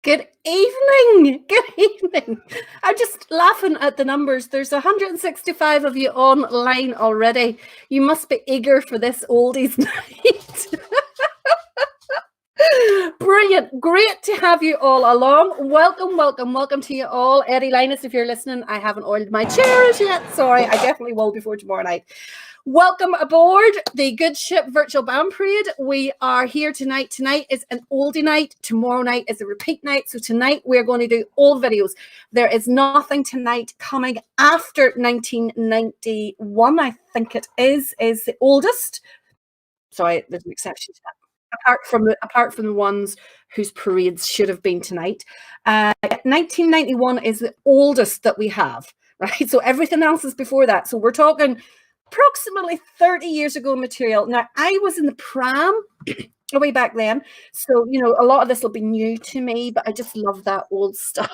Good evening. Good evening. I'm just laughing at the numbers. There's 165 of you online already. You must be eager for this oldies night. Brilliant. Great to have you all along. Welcome to you all. Eddie Linus, if you're listening, I haven't oiled my chairs yet. Sorry, I definitely will before tomorrow night. Welcome aboard the Good Ship Virtual Band Parade. We are here tonight. Tonight is an oldie night. Tomorrow night is a repeat night. So tonight we're going to do old videos. There is nothing tonight coming after 1991, I think it is the oldest. Sorry, there's an exception to that. Apart from the ones whose parades should have been tonight. 1991 is the oldest that we have, right? So everything else is before that. So we're talking approximately 30 years ago material. Now, I was in the pram way back then, so, you know, a lot of this will be new to me, but I just love that old stuff.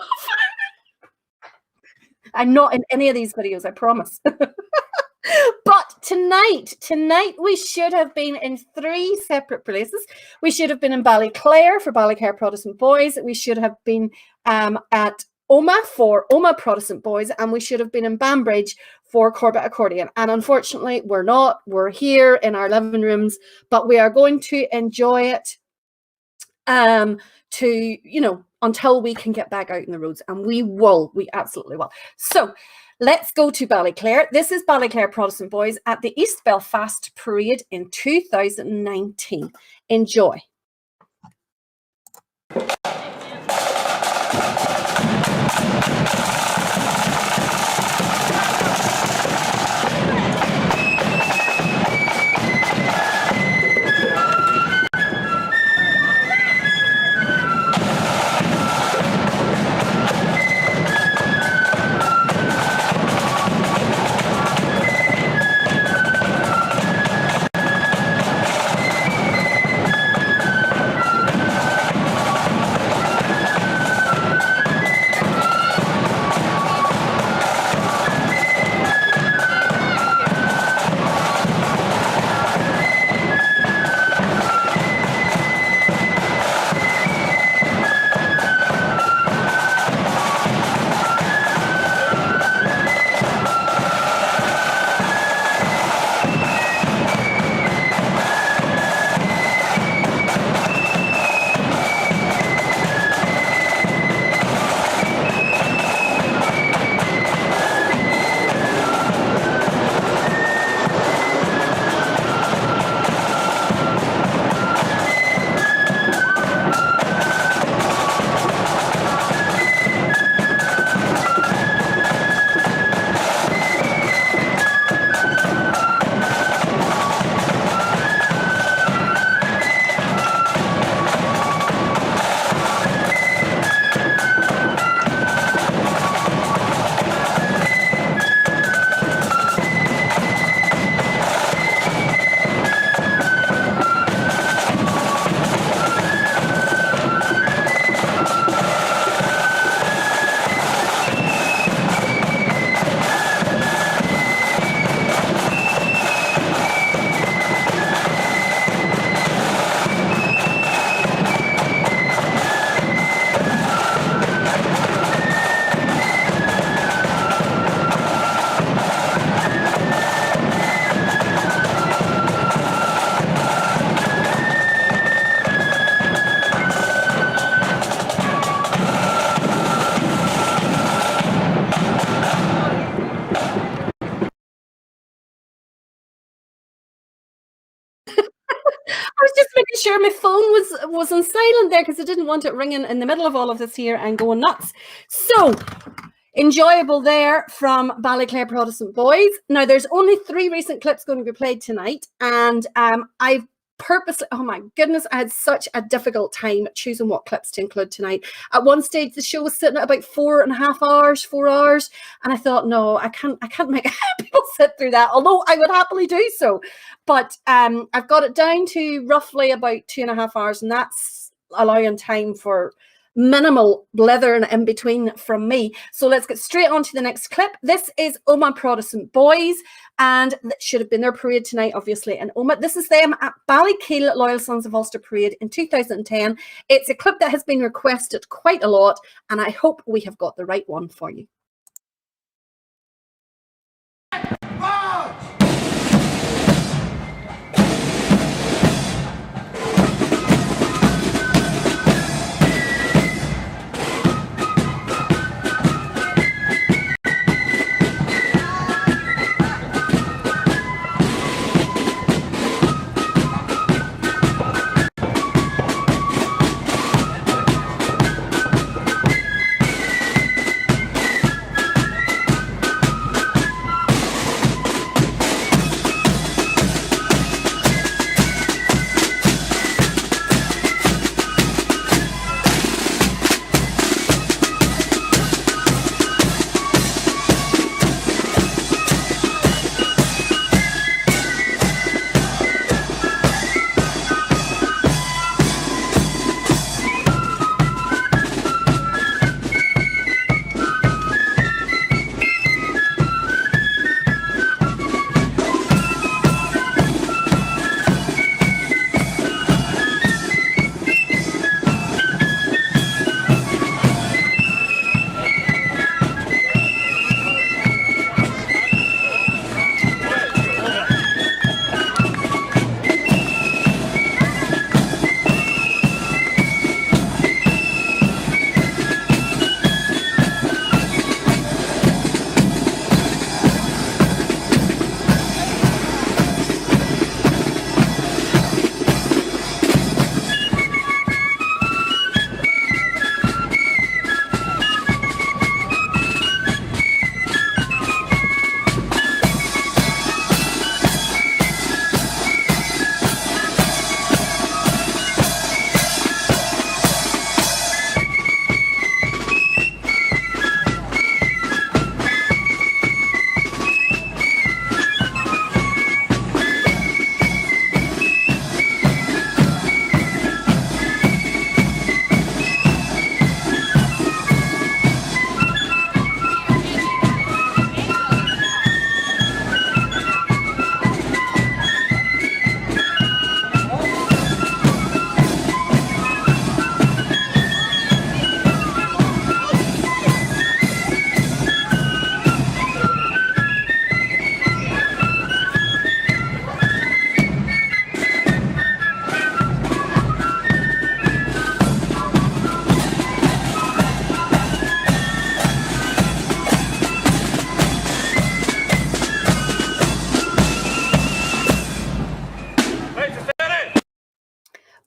I'm not in any of these videos, I promise. But tonight we should have been in 3 separate places. We should have been in Ballyclare for Ballyclare Protestant Boys. We should have been at Omagh for Omagh Protestant Boys, and we should have been in Banbridge for Corbett Accordion. And unfortunately, we're not. We're here in our living rooms, but we are going to enjoy it until we can get back out in the roads, and we will. We absolutely will. So let's go to Ballyclare. This is Ballyclare Protestant Boys at the East Belfast Parade in 2019. Enjoy. I was just making sure my phone was on silent there because I didn't want it ringing in the middle of all of this here and going nuts. So enjoyable there from Ballyclare Protestant Boys. Now, there's only 3 recent clips going to be played tonight, and I've purposely, oh my goodness, I had such a difficult time choosing what clips to include tonight. At one stage, the show was sitting at about 4.5 hours, 4 hours, and I thought, no, I can't make people sit through that, although I would happily do so. But I've got it down to roughly about 2.5 hours, and that's allowing time for minimal blithering in between from me. So let's get straight on to the next clip. This is Omagh Protestant Boys, and that should have been their parade tonight, obviously, in Omagh. This is them at Ballykeel Loyal Sons of Ulster Parade in 2010. It's a clip that has been requested quite a lot, and I hope we have got the right one for you.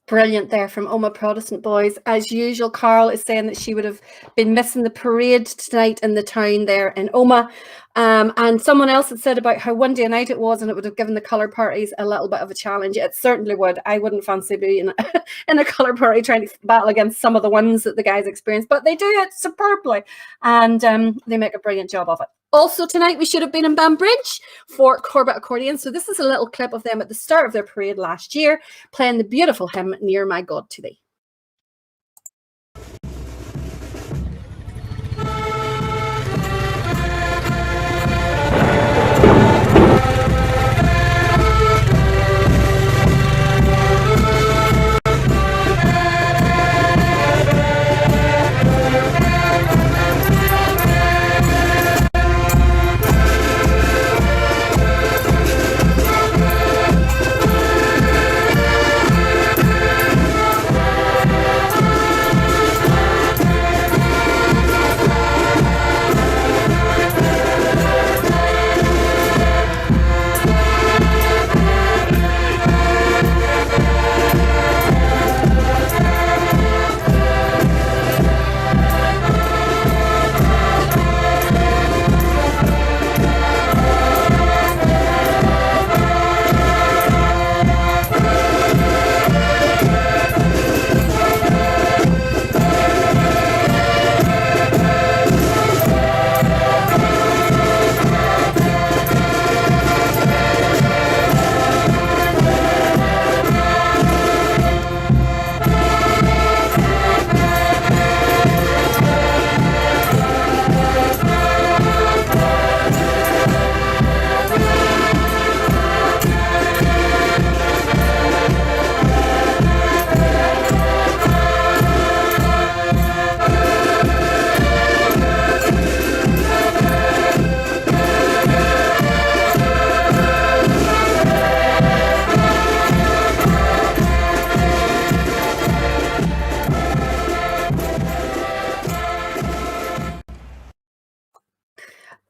Brilliant there from Omagh Protestant Boys. As usual, Carl is saying that she would have been missing the parade tonight in the town there in Omagh. And someone else had said about how windy a night it was, and it would have given the colour parties a little bit of a challenge. It certainly would. I wouldn't fancy being in a colour party trying to battle against some of the winds that the guys experience, but they do it superbly, and they make a brilliant job of it. Also tonight we should have been in Banbridge for Corbett Accordion. So this is a little clip of them at the start of their parade last year, playing the beautiful hymn, Near My God to Thee.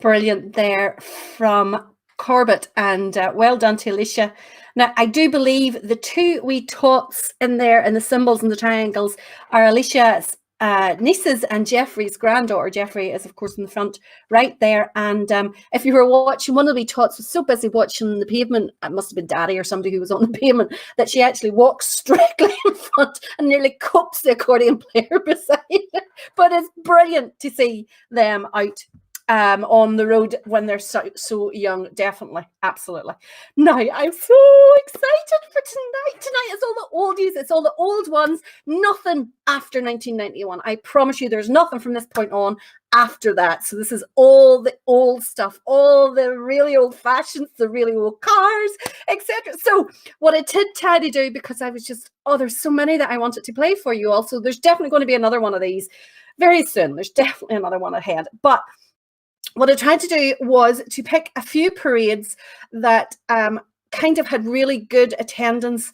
brilliant there from Corbett, and well done to Alicia. Now, I do believe the two wee tots in there and the symbols and the triangles are Alicia's nieces and Jeffrey's granddaughter. Jeffrey is, of course, in the front right there. And if you were watching, one of the wee tots was so busy watching the pavement, it must have been Daddy or somebody who was on the pavement, that she actually walks strictly in front and nearly copes the accordion player beside her. But it's brilliant to see them out on the road when they're so young. Definitely, absolutely. Now, I'm so excited for tonight. Tonight is all the oldies, it's all the old ones, nothing after 1991. I promise you there's nothing from this point on after that. So this is all the old stuff, all the really old fashions, the really old cars, etc. So what I did try to do, because I was just, there's so many that I wanted to play for you all. So there's definitely going to be another one of these very soon. There's definitely another one ahead. But what I tried to do was to pick a few parades that kind of had really good attendance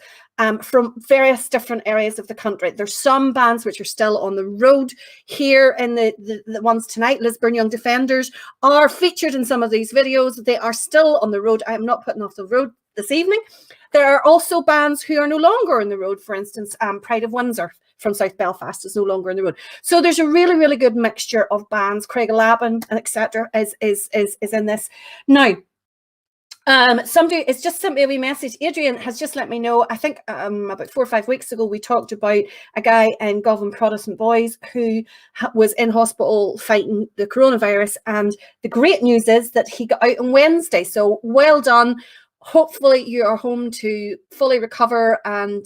from various different areas of the country. There's some bands which are still on the road here, and the ones tonight, Lisburn Young Defenders, are featured in some of these videos. They are still on the road. I am not putting off the road this evening. There are also bands who are no longer on the road. For instance, Pride of Windsor from South Belfast is no longer on the road. So there's a really, really good mixture of bands. Craigellabhan and etc. is in this. Now, somebody, it's just sent me a wee message. Adrian has just let me know, I think about 4 or 5 weeks ago, we talked about a guy in Govan Protestant Boys who was in hospital fighting the coronavirus. And the great news is that he got out on Wednesday. So well done. Hopefully you are home to fully recover, and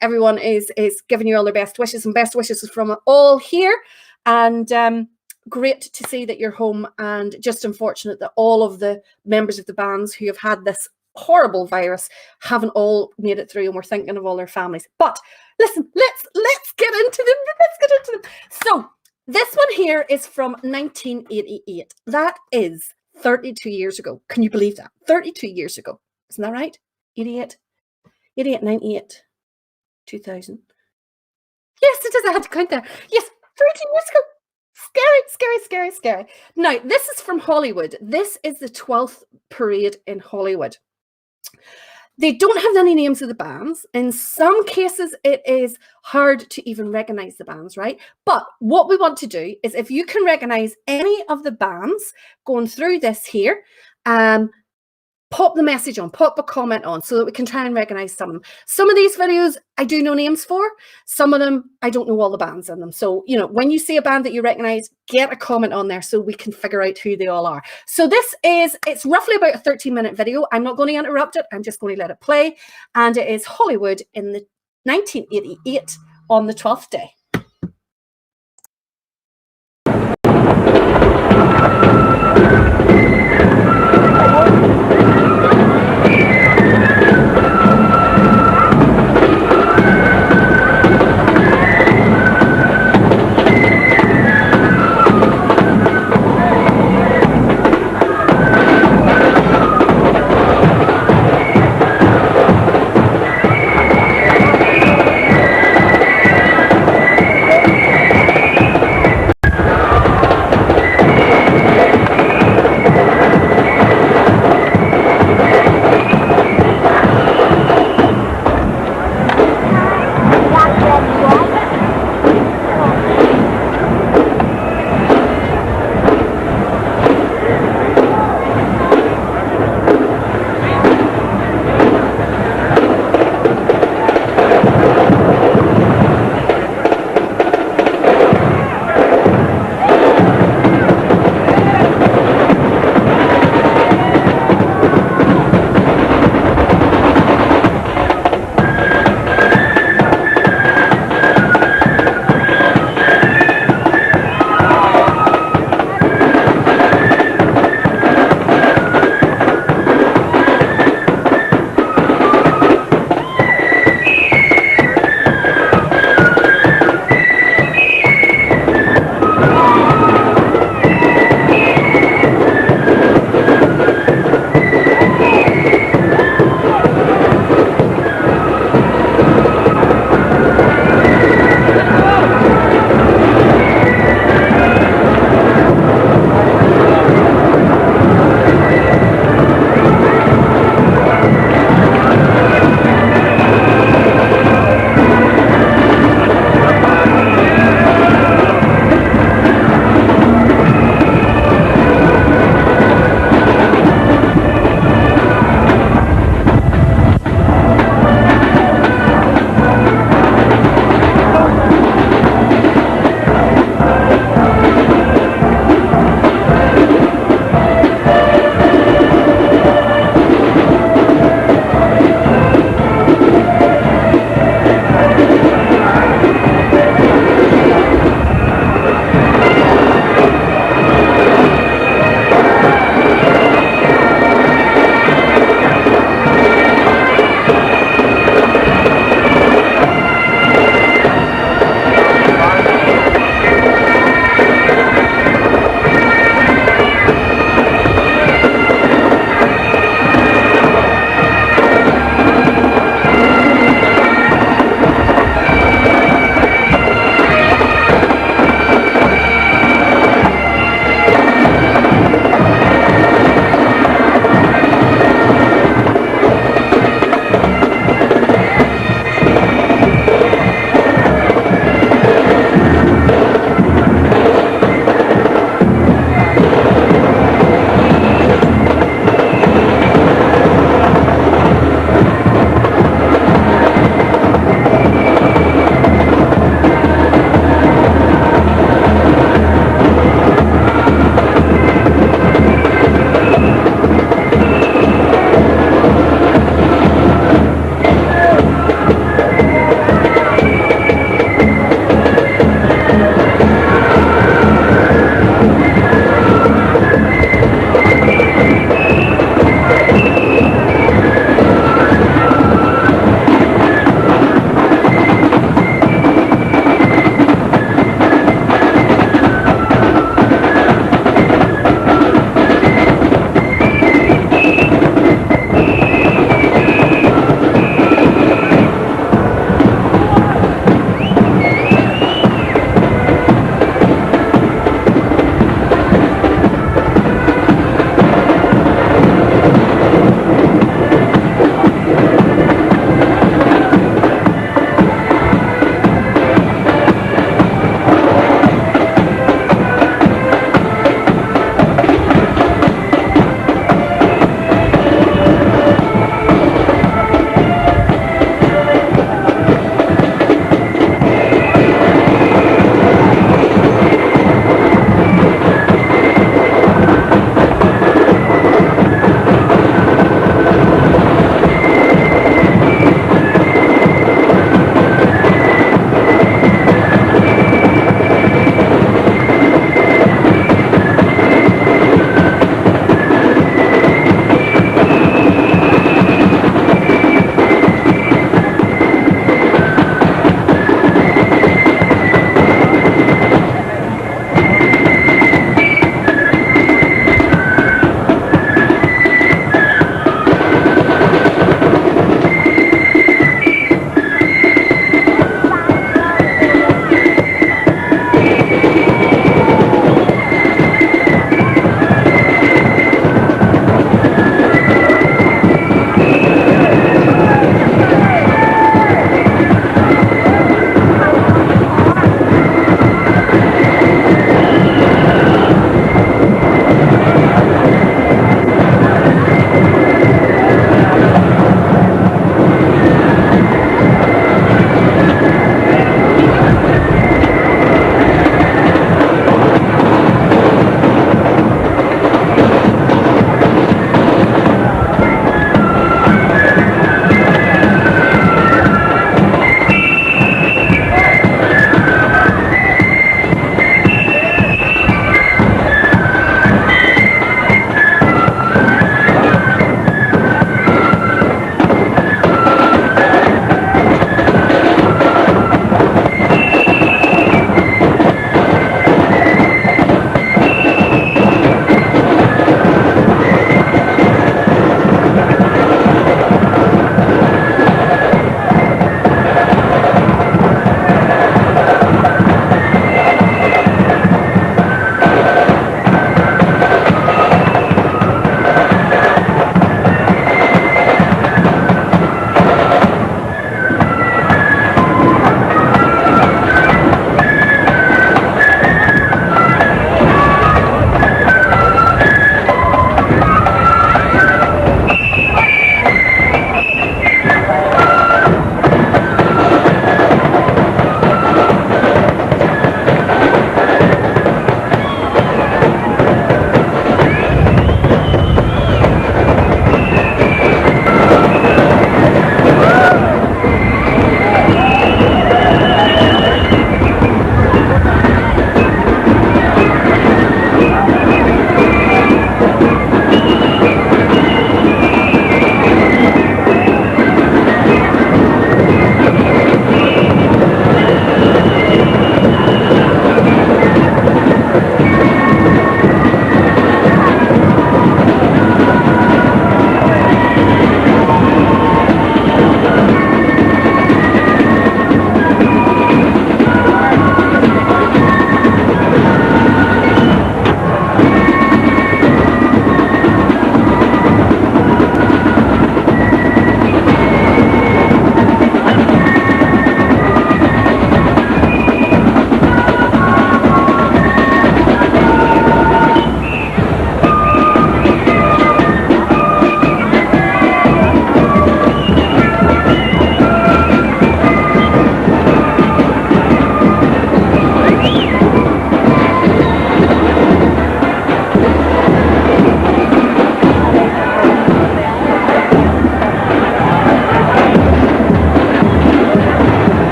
everyone is giving you all their best wishes, and best wishes from all here. And great to see that you're home, and just unfortunate that all of the members of the bands who have had this horrible virus haven't all made it through, and we're thinking of all their families. But listen, let's get into them. Let's get into them. So this one here is from 1988. That is 32 years ago. Can you believe that? 32 years ago. Isn't that right? 88, 98, 2000. Yes, it is. I had to count there. Yes, 32 years ago. Scary, scary, scary, scary. Now, this is from Hollywood. This is the 12th parade in Hollywood. They don't have any names of the bands. In some cases, it is hard to even recognize the bands, right? But what we want to do is, if you can recognize any of the bands going through this here, pop the message on, pop a comment on, so that we can try and recognize some of them. Some of these videos I do know names for. Some of them I don't know all the bands in them. So, you know, when you see a band that you recognize, get a comment on there so we can figure out who they all are. So this is, it's roughly about a 13-minute video. I'm not going to interrupt it. I'm just going to let it play. And it is Hollywood in the 1988 on the 12th day.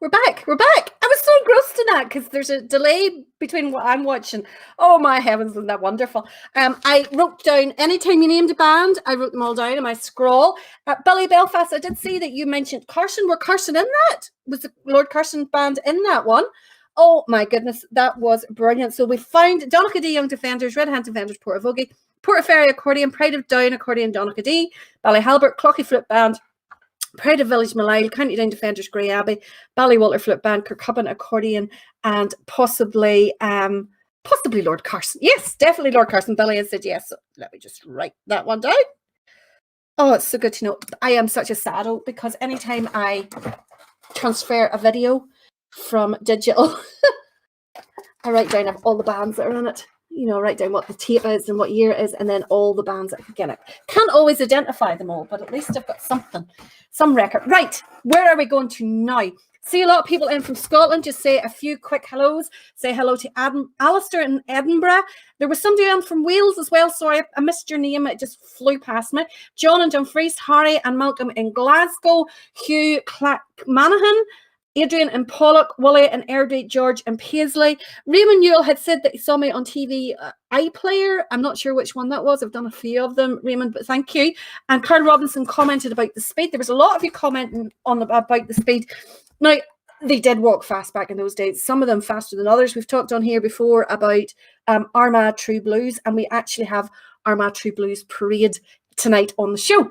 We're back. We're back. I was so engrossed in that because there's a delay between what I'm watching. Oh my heavens, isn't that wonderful? I wrote down anytime you named a band, I wrote them all down in my scroll. Billy Belfast, I did see that you mentioned Carson. Were Carson in that? Was the Lord Carson band in that one? Oh my goodness, that was brilliant. So we found Donaghadee Young Defenders, Red Hand Defenders, Portavogie, Portaferry Accordion, Pride of Down Accordion, Donaghadee, Ballyhalbert, Clocky Flute Band, Pride of Village Malile, County Down Defenders, Grey Abbey, Ballywalter Flute Band, Kirkcudbright Accordion, and possibly Lord Carson. Yes, definitely Lord Carson. Billy has said yes. So let me just write that one down. Oh, it's so good to know. I am such a saddle because anytime I transfer a video from digital, I write down all the bands that are in it. You know, write down what the tape is and what year it is, and then all the bands that get it. Can't always identify them all, but at least I've got something, some record. Right, where are we going to now? See a lot of people in from Scotland. Just say a few quick hellos. Say hello to Alistair in Edinburgh. There was somebody on from Wales as well. Sorry, I missed your name. It just flew past me. John and Dumfries, Harry and Malcolm in Glasgow, Hugh Clackmanahan, Adrian and Pollock, Wally and Airdrie, George and Paisley. Raymond Newell had said that he saw me on TV iPlayer. I'm not sure which one that was. I've done a few of them, Raymond, but thank you. And Carl Robinson commented about the speed. There was a lot of you commenting about the speed. Now, they did walk fast back in those days. Some of them faster than others. We've talked on here before about Armagh True Blues, and we actually have Armagh True Blues Parade tonight on the show.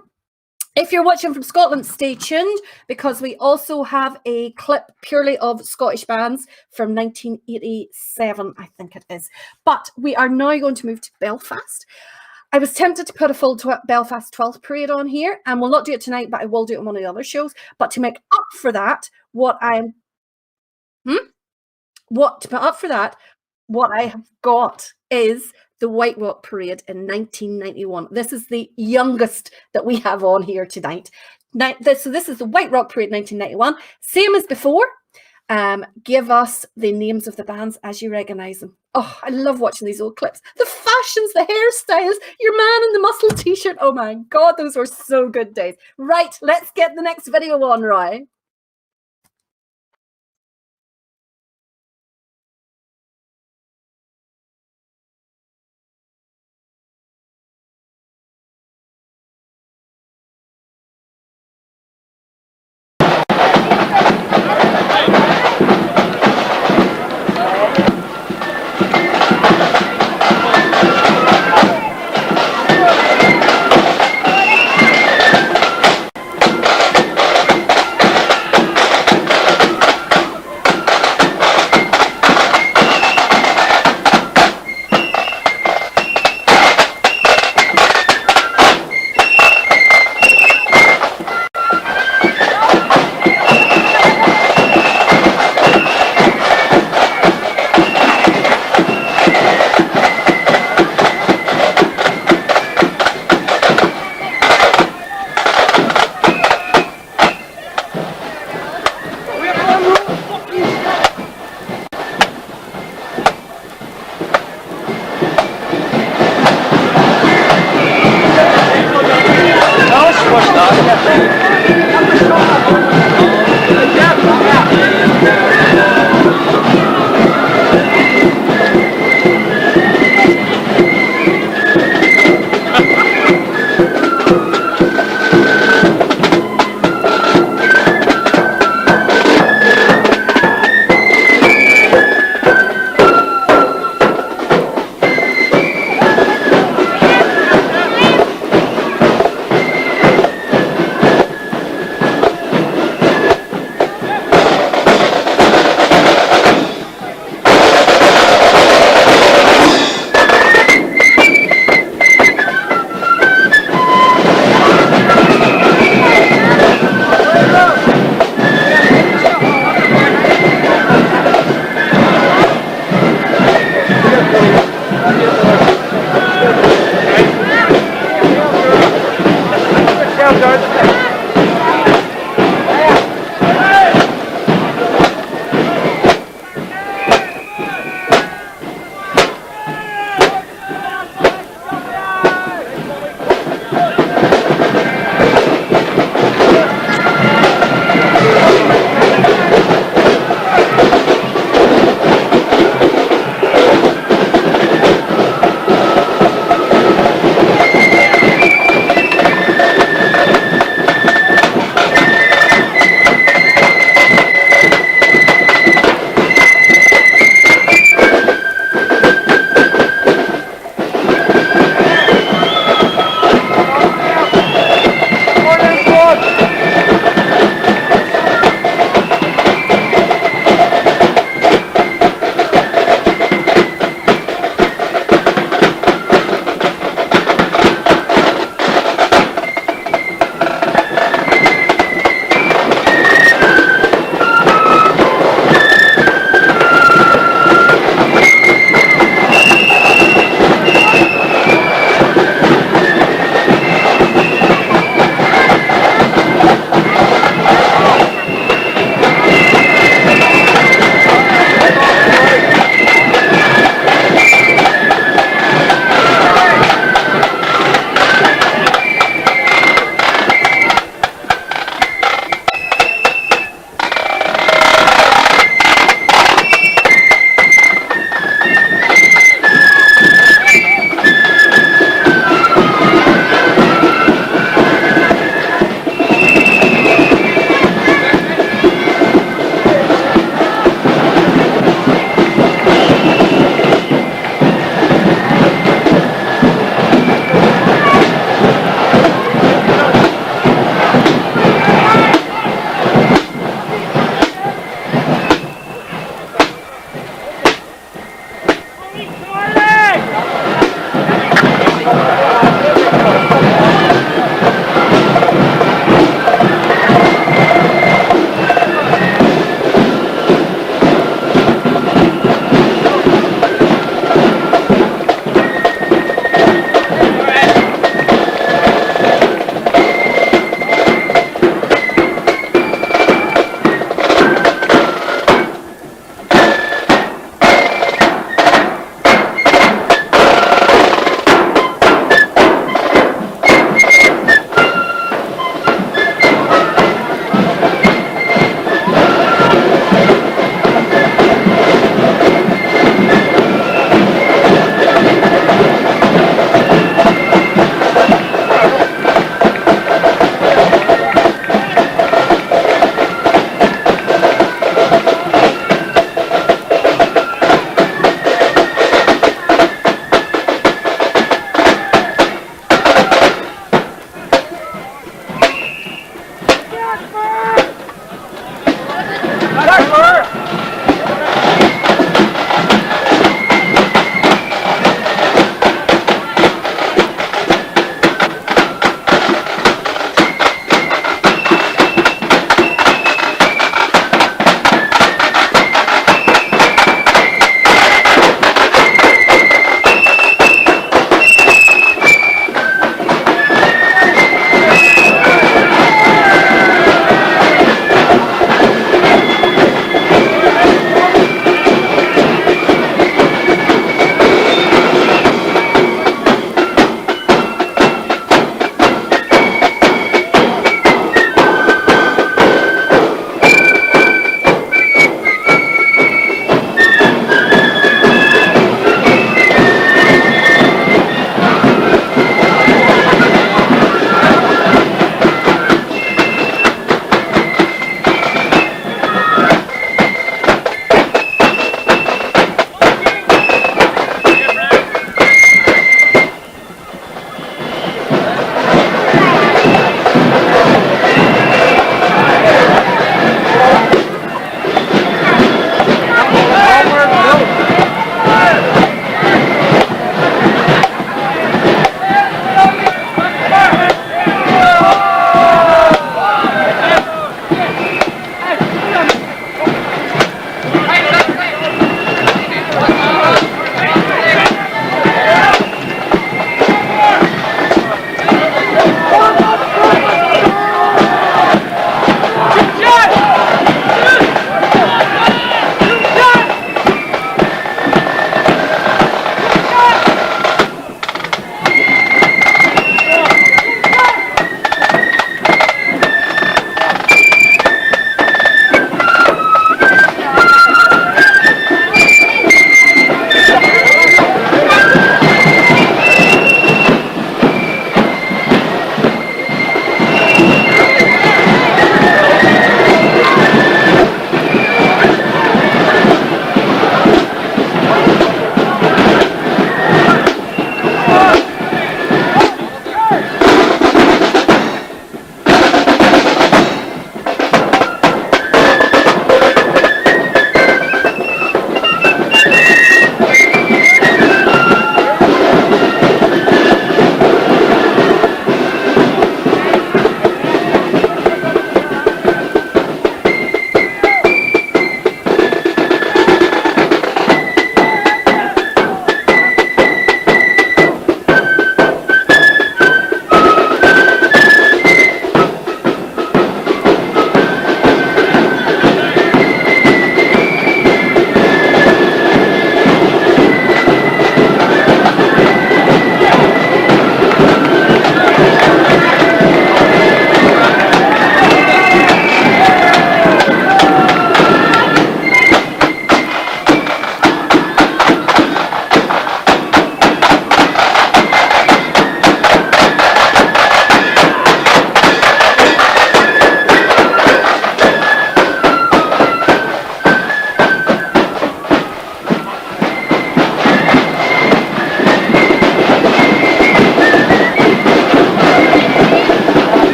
If you're watching from Scotland, stay tuned because we also have a clip purely of Scottish bands from 1987, I think it is. But we are now going to move to Belfast. I was tempted to put a full Belfast 12th parade on here, and we'll not do it tonight, but I will do it on one of the other shows. But to make up for that, what I have got is the White Rock Parade in 1991. This is the youngest that we have on here tonight. So this is the White Rock Parade 1991. Same as before. Give us the names of the bands as you recognise them. Oh, I love watching these old clips. The fashions, the hairstyles, your man in the muscle t-shirt. Oh my God, those were so good days. Right, let's get the next video on, Roy.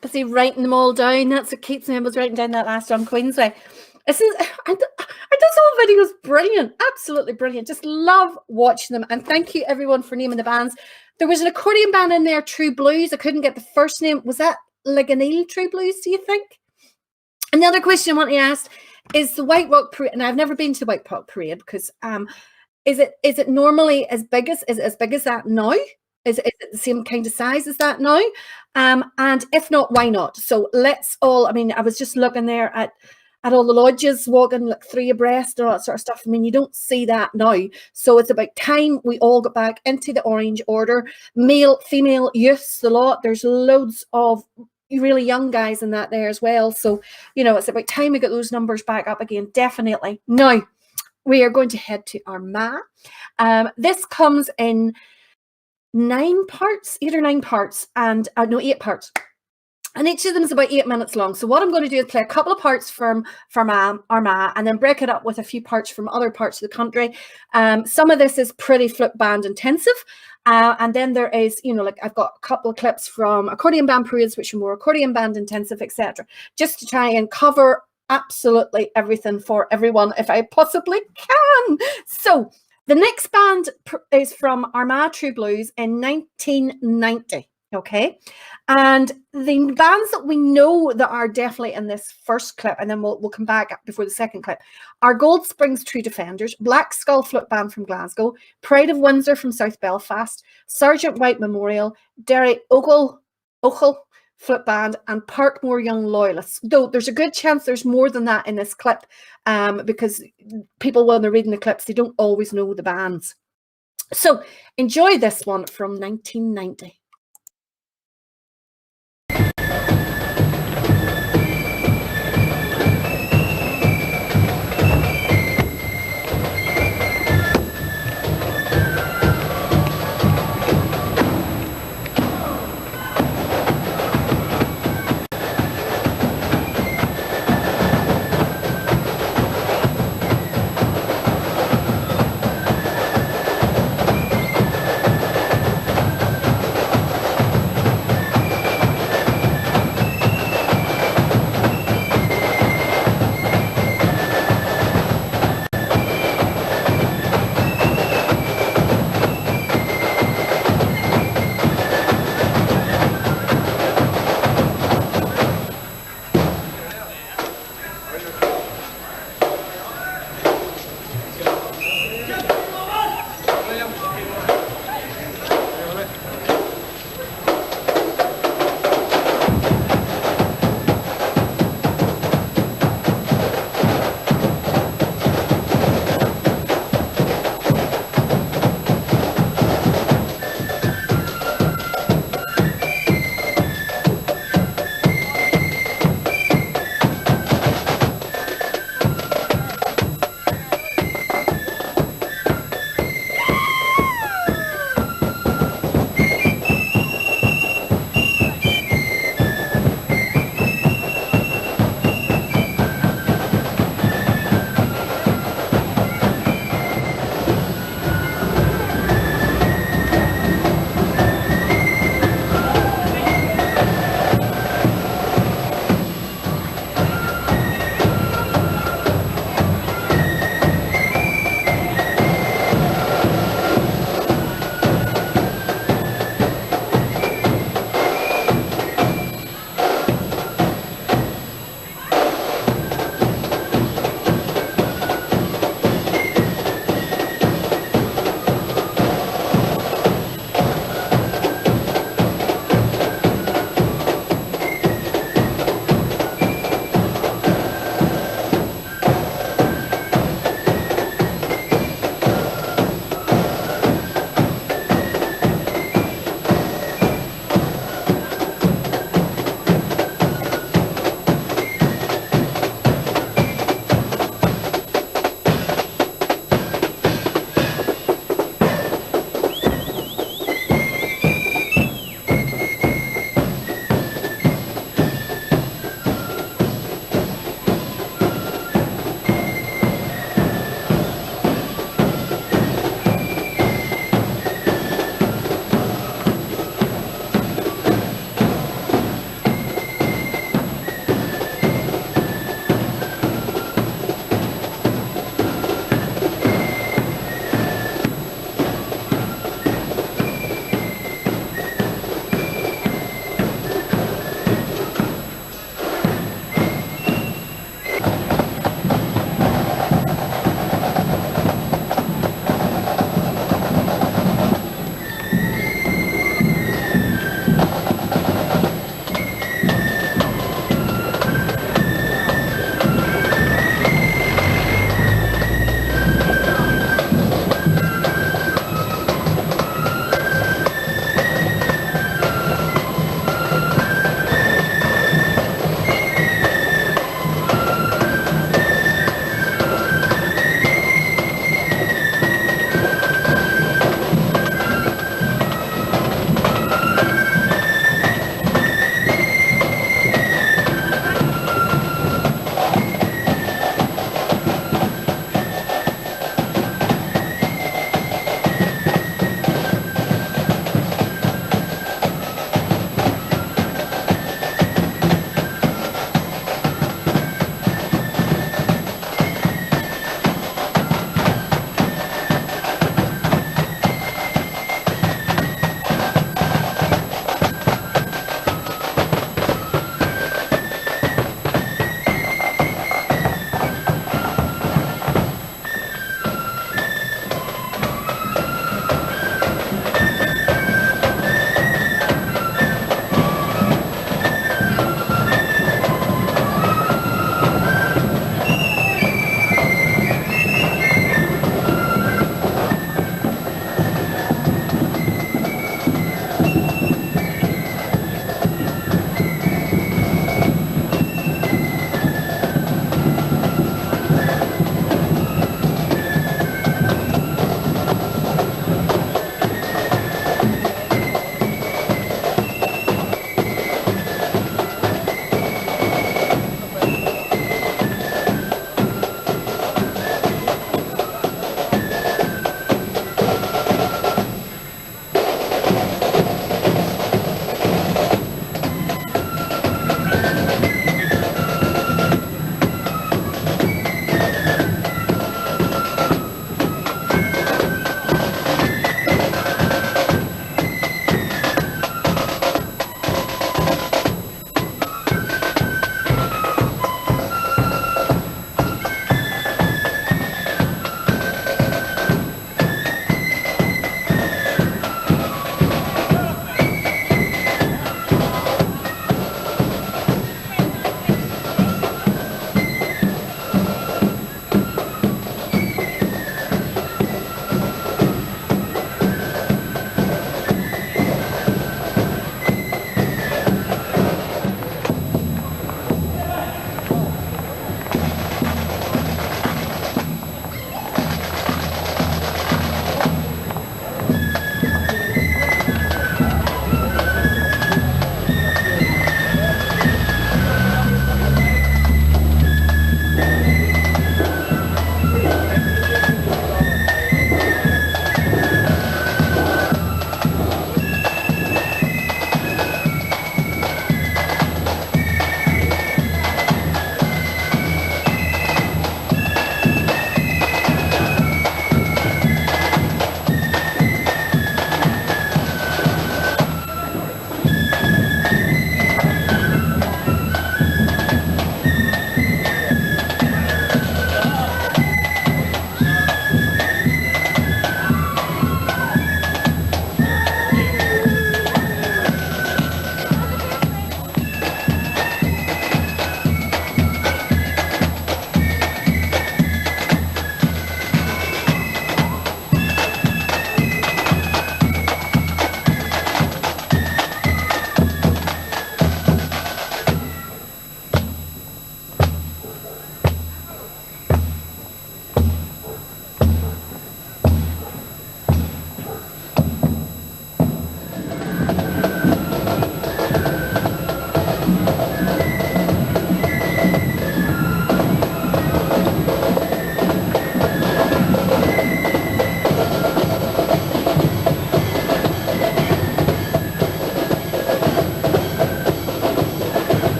Busy writing them all down. That's what keeps me. I was writing down that last on Queensway. This is, I those whole videos brilliant, absolutely brilliant. Just love watching them. And thank you everyone for naming the bands. There was an accordion band in there, True Blues. I couldn't get the first name. Was that Liganil True Blues, do you think? And the other question I want to ask is the White Rock Parade, and I've never been to the White Rock Parade because is it normally as big as that now? Is it the same kind of size as that now? And if not, why not? So let's all, I mean, I was just looking there at all the lodges, walking like 3 abreast and all that sort of stuff. I mean, you don't see that now. So it's about time we all got back into the Orange Order. Male, female, youths, the lot. There's loads of really young guys in that there as well. So, you know, it's about time we get those numbers back up again, definitely. Now, we are going to head to Armagh. This comes in 9 parts, 8 or 9 parts, and no, 8 parts. And each of them is about 8 minutes long. So what I'm going to do is play a couple of parts from Armagh and then break it up with a few parts from other parts of the country. Some of this is pretty flute band intensive. And then there is, you know, like I've got a couple of clips from accordion band parades, which are more accordion band intensive, etc. Just to try and cover absolutely everything for everyone if I possibly can. So the next band is from Armagh True Blues in 1990. Okay, and the bands that we know that are definitely in this first clip, and then we'll come back before the second clip, are Gold Springs True Defenders, Black Skull Flute Band from Glasgow, Pride of Windsor from South Belfast, Sergeant White Memorial, Derry Ogle Flute Band, and Parkmore Young Loyalists. Though there's a good chance there's more than that in this clip, because people, when they're reading the clips, they don't always know the bands. So enjoy this one from 1990.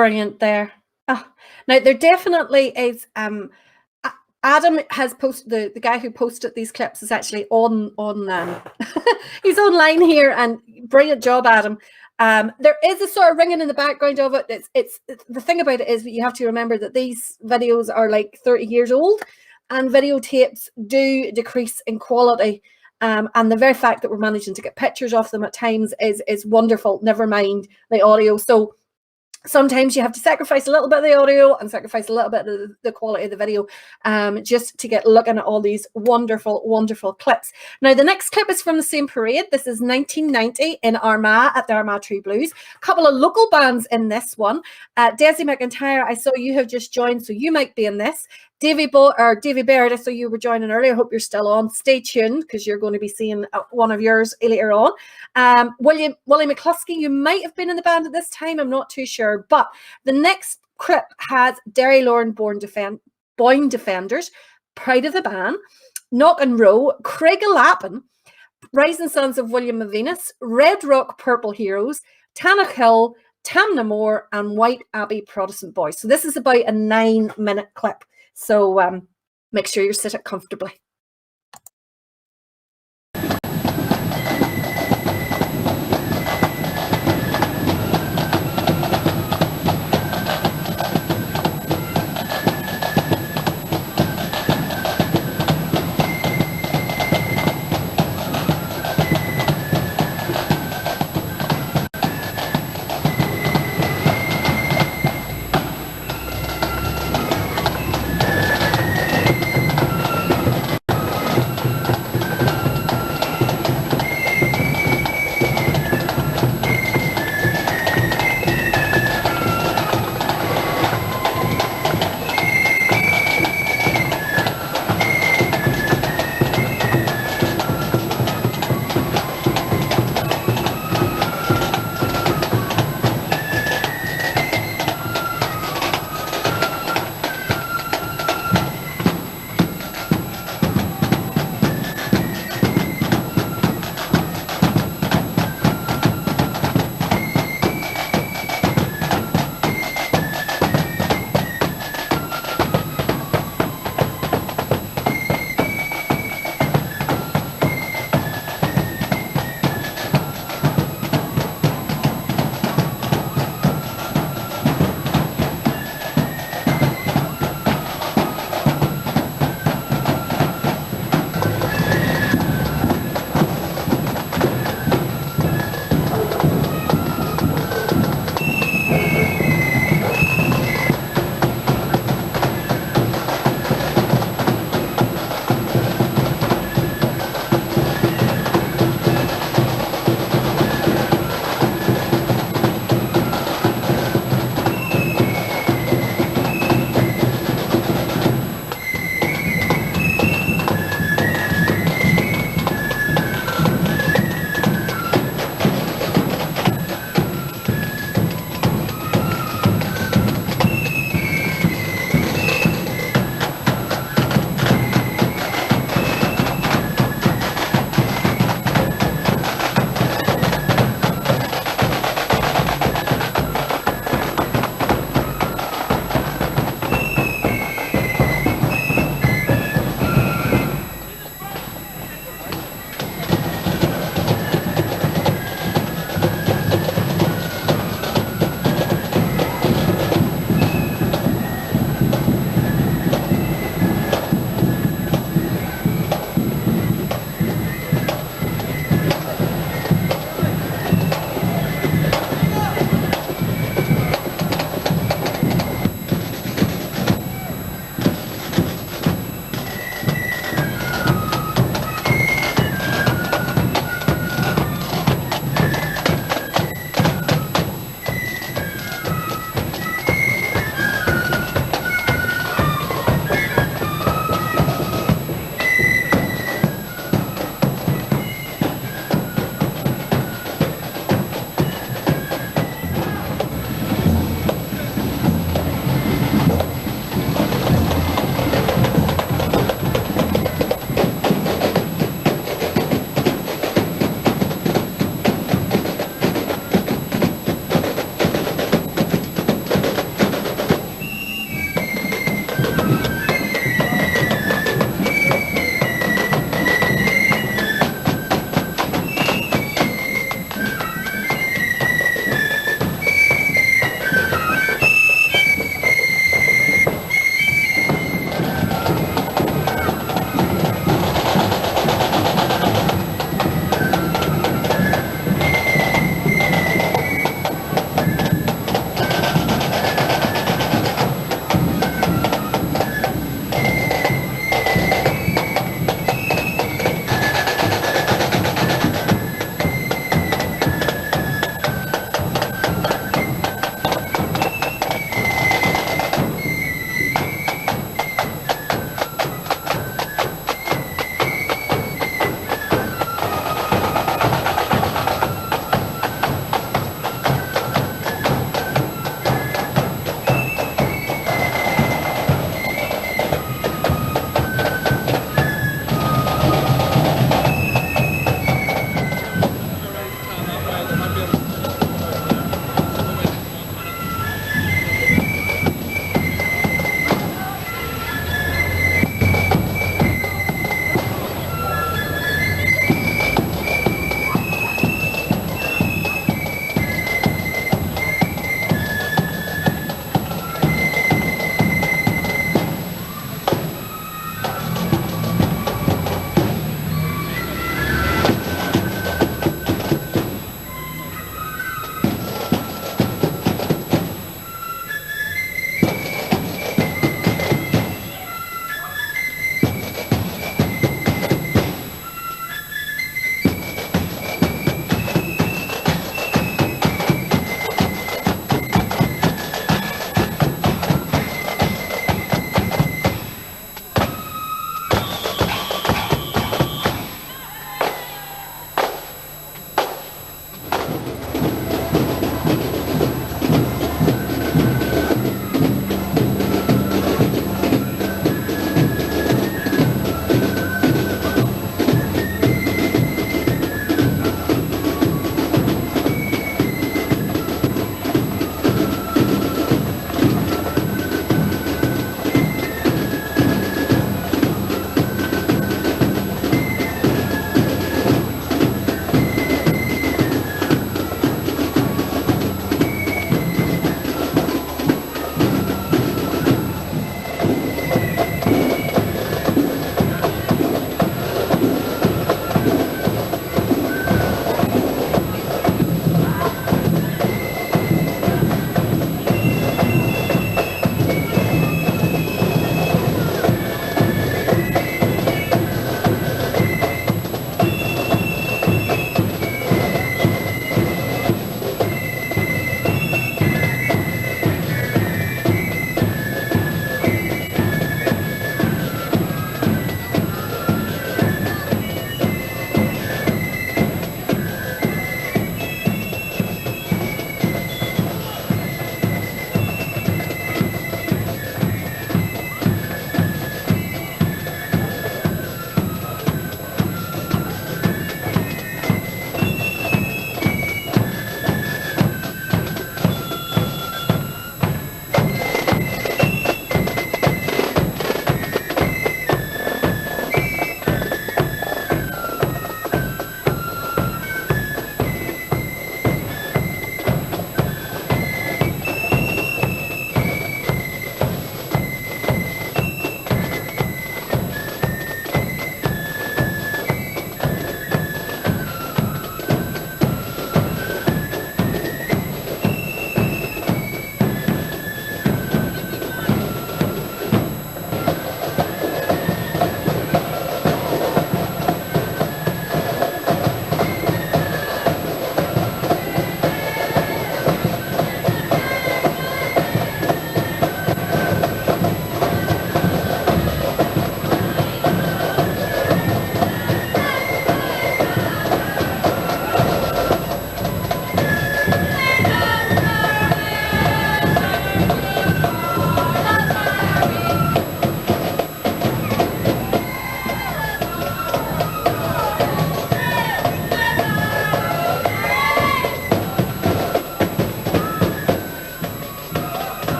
Brilliant there. Oh, now there definitely is Adam has posted the guy who posted these clips is actually on he's online here, and brilliant job, Adam. There is a sort of ringing in the background of it. It's the thing about it is that you have to remember that these videos are like 30 years old, and videotapes do decrease in quality. And the very fact that we're managing to get pictures of them at times is wonderful. Never mind the audio. So sometimes you have to sacrifice a little bit of the audio and sacrifice a little bit of the quality of the video just to get looking at all these wonderful, wonderful clips. Now, the next clip is from the same parade. This is 1990 in Armagh at the Armagh Tree Blues. A couple of local bands in this one. Desi McIntyre, I saw you have just joined, so you might be in this. Davy Baird, I saw you were joining earlier. I hope you're still on. Stay tuned because you're going to be seeing one of yours later on. Willie McCluskey, you might have been in the band at this time. I'm not too sure. But the next clip has Derry Lorne Boyne Defenders, Pride of the Band, Knock and Row, Craig Lappin, Rising Sons of William Mavenus, Red Rock Purple Heroes, Tanach Hill, Tamna Moore, and White Abbey Protestant Boys. So this is about a 9-minute clip. So make sure you're sitting comfortably.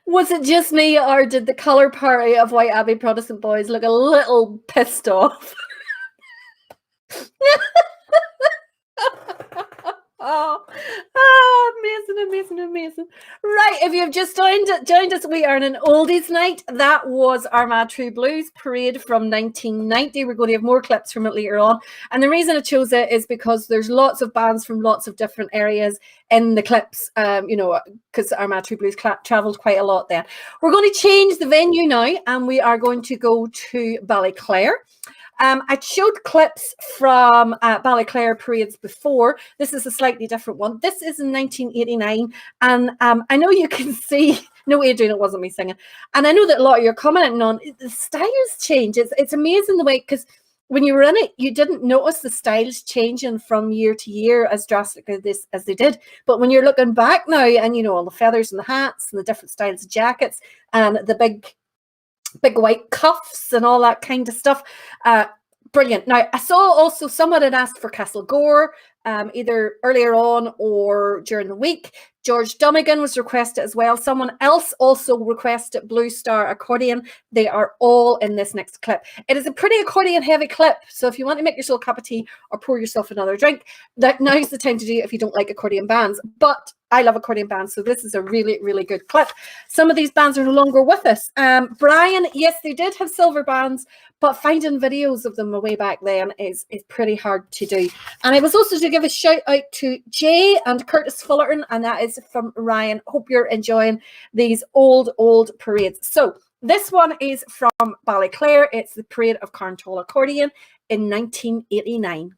Was it just me, or did the colour party of White Abbey Protestant boys look a little pissed off? Oh, amazing, amazing, amazing. Right, if you've just joined us, we are in an oldies night. That was Armagh True Blues parade from 1990. We're going to have more clips from it later on. And the reason I chose it is because there's lots of bands from lots of different areas in the clips, because Armagh True Blues travelled quite a lot then. We're going to change the venue now, and we are going to go to Ballyclare. I showed clips from Ballyclare parades before. This is a slightly different one. This is in 1989. And I know you can see, no, Adrian, it wasn't me singing. And I know that a lot of you are commenting on the styles change. It's amazing the way, because when you were in it, you didn't notice the styles changing from year to year as drastically as they did. But when you're looking back now, and all the feathers and the hats and the different styles of jackets and the big white cuffs and all that kind of stuff. Brilliant. Now, I saw also someone had asked for Castlegore, either earlier on or during the week. George Dummigan was requested as well. Someone else also requested Blue Star Accordion. They are all in this next clip. It is a pretty accordion heavy clip. So if you want to make yourself a cup of tea or pour yourself another drink, now's the time to do it if you don't like accordion bands. But I love accordion bands, so this is a really, really good clip. Some of these bands are no longer with us. Brian, yes, they did have silver bands, but finding videos of them way back then is pretty hard to do. And I was also to give a shout out to Jay and Curtis Fullerton, and that is from Ryan. Hope you're enjoying these old parades. So this one is from Ballyclare. It's the Parade of Carntall Accordion in 1989.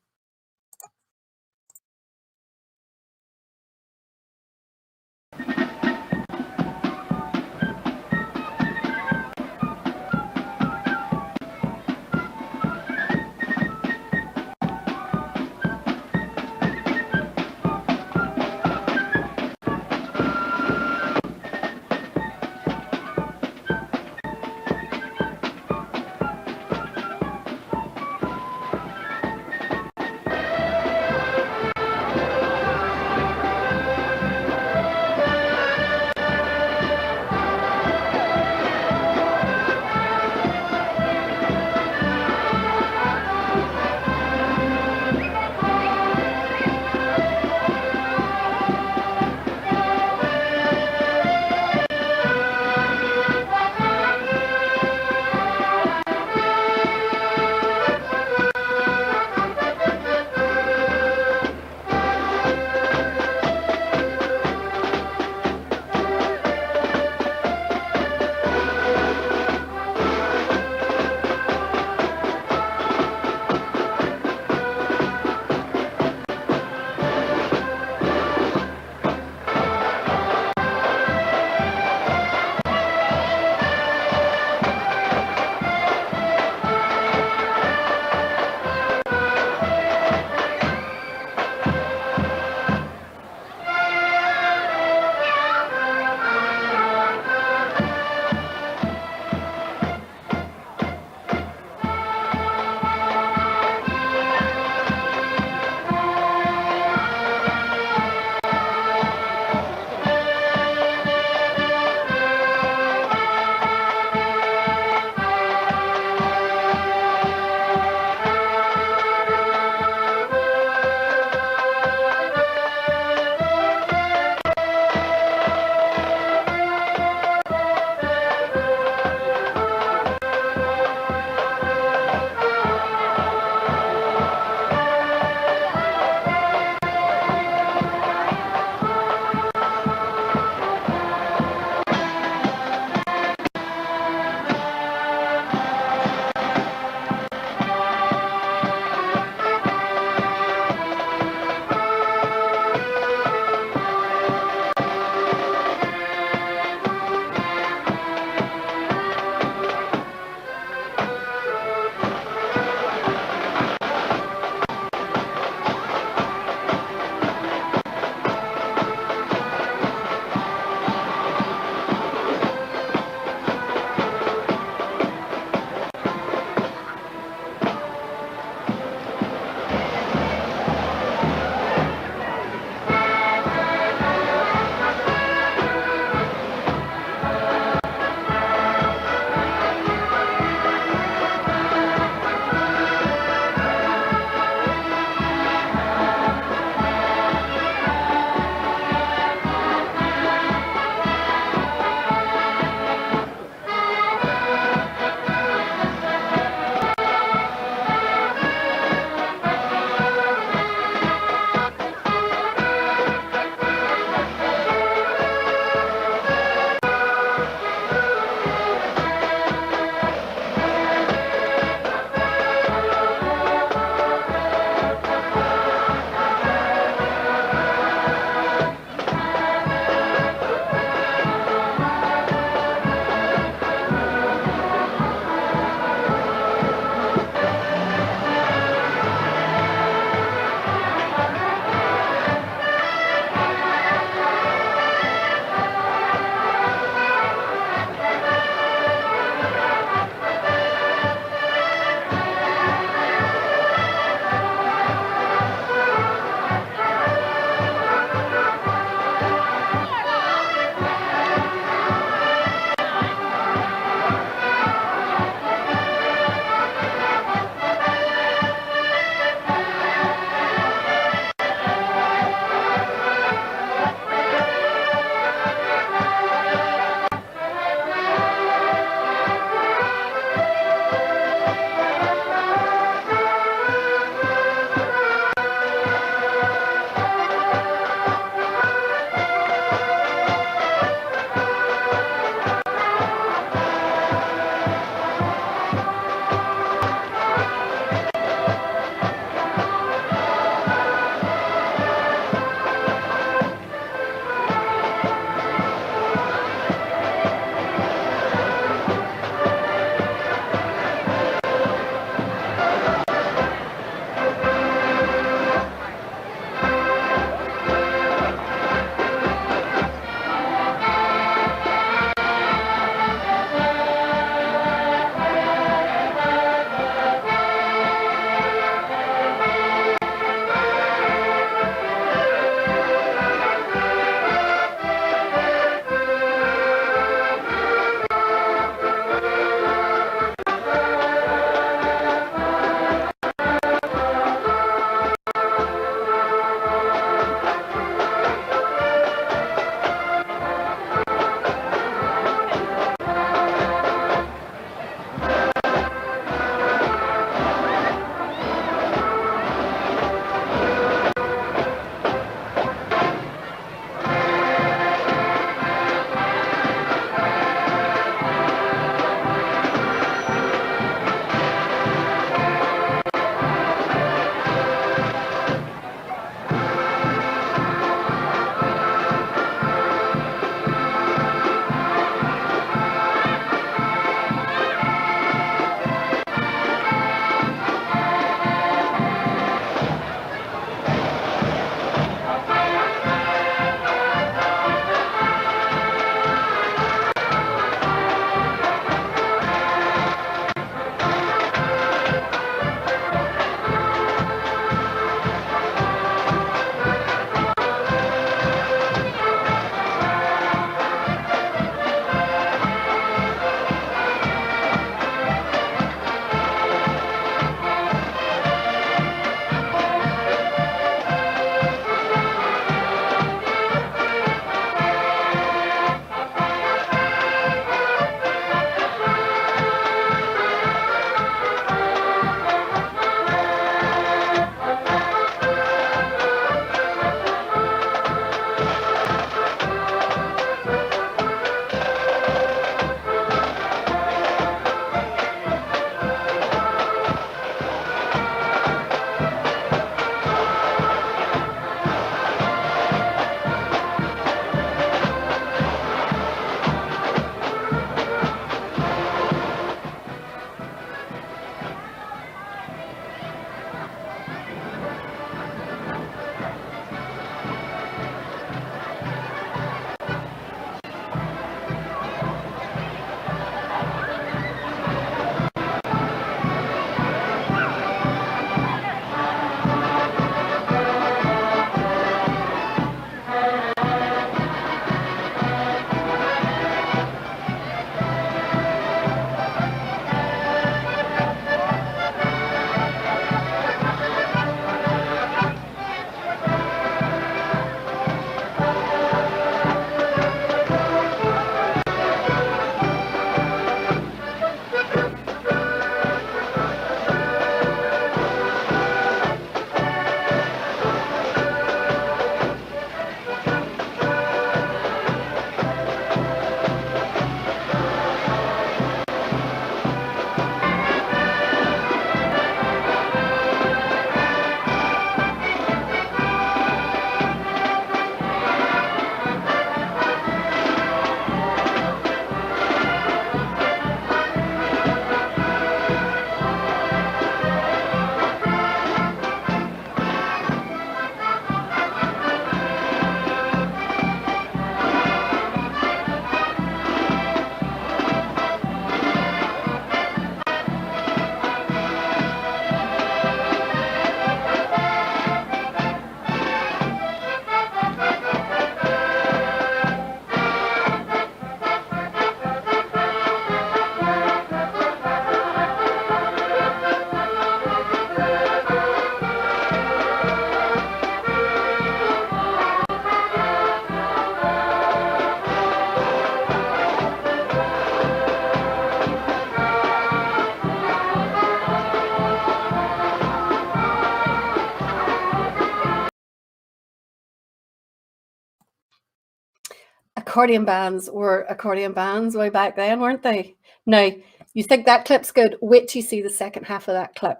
accordion bands were accordion bands way back then, weren't they? Now, you think that clip's good? Wait till you see the second half of that clip.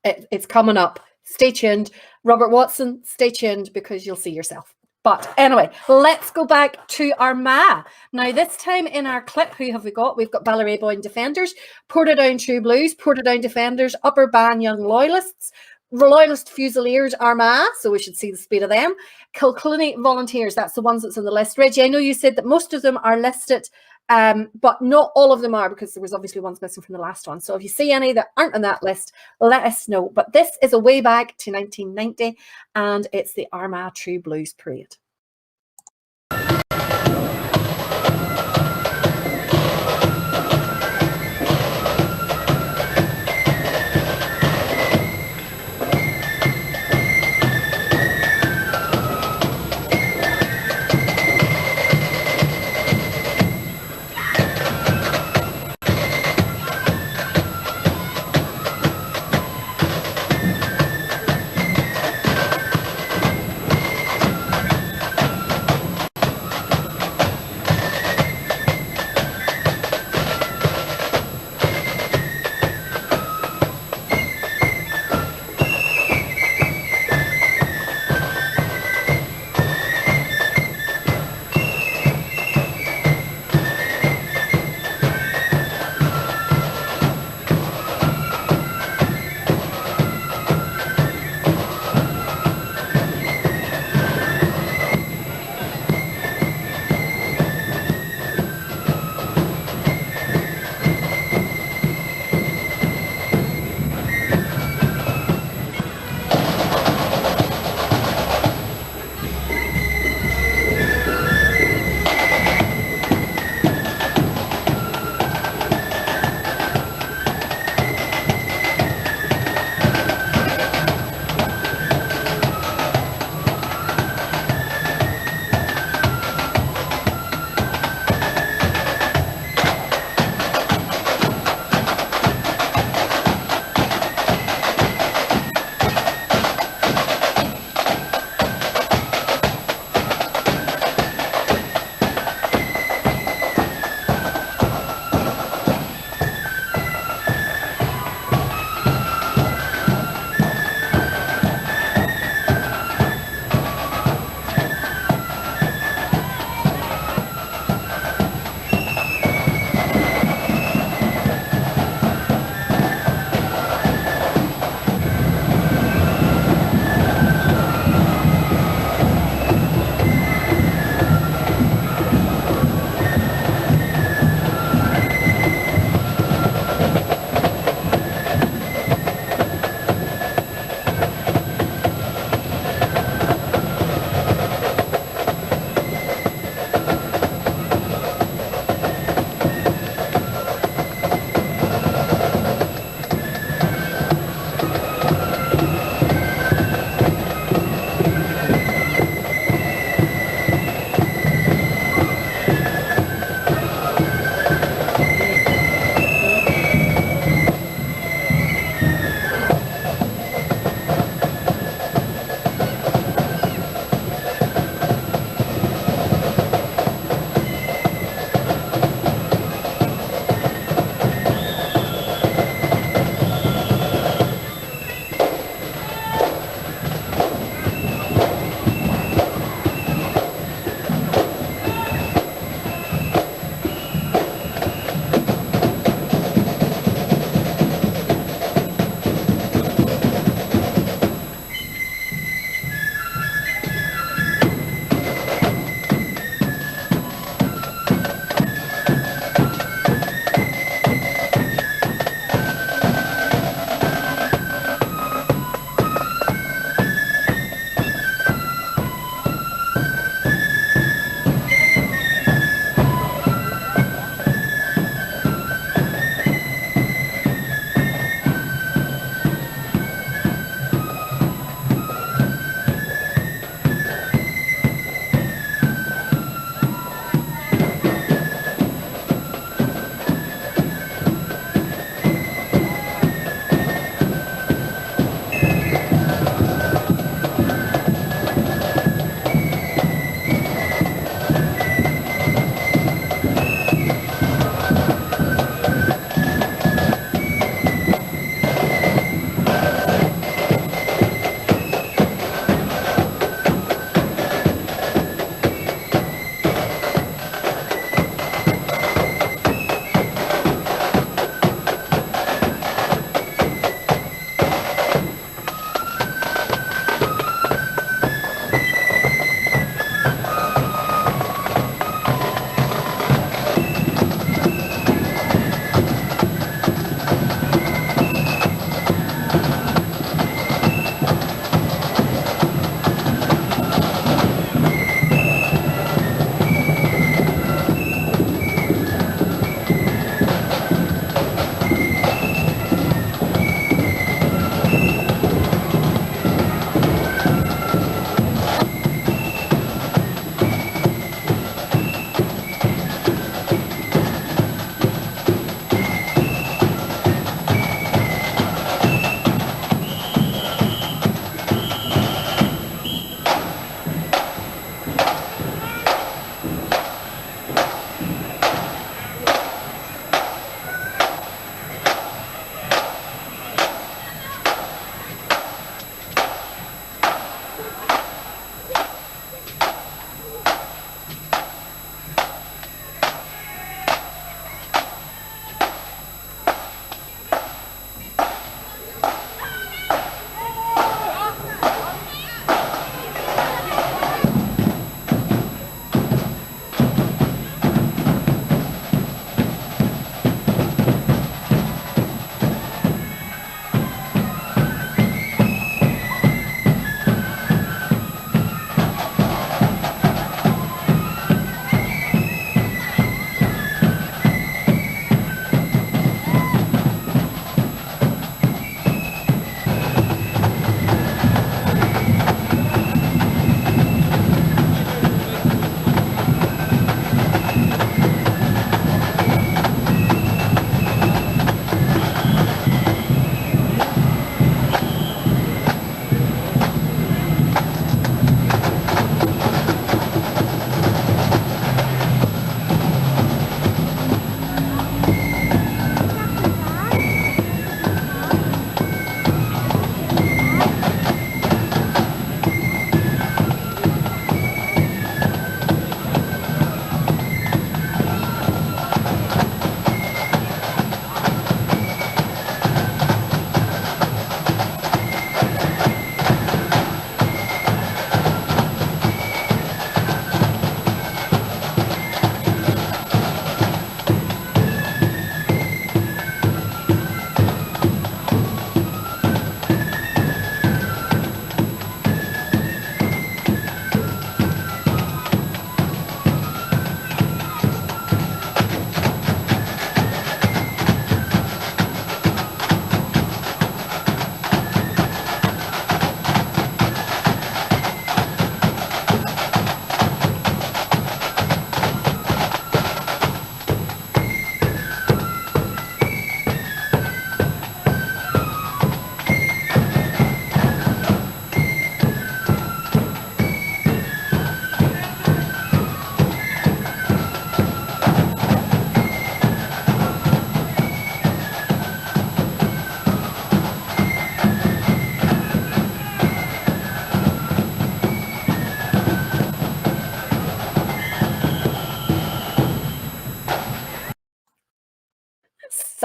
It's coming up. Stay tuned. Robert Watson, stay tuned because you'll see yourself. But anyway, let's go back to Armagh. Now, this time in our clip, who have we got? We've got Ballyrayboyne Defenders, Portadown True Blues, Portadown Defenders, Upper Ban Young Loyalists, Loyalist Fusiliers Armagh, so we should see the speed of them. Kilclunny Volunteers, that's the ones that's on the list. Reggie, I know you said that most of them are listed, but not all of them are, because there was obviously ones missing from the last one. So if you see any that aren't on that list, let us know. But this is a way back to 1990, and it's the Armagh True Blues Parade.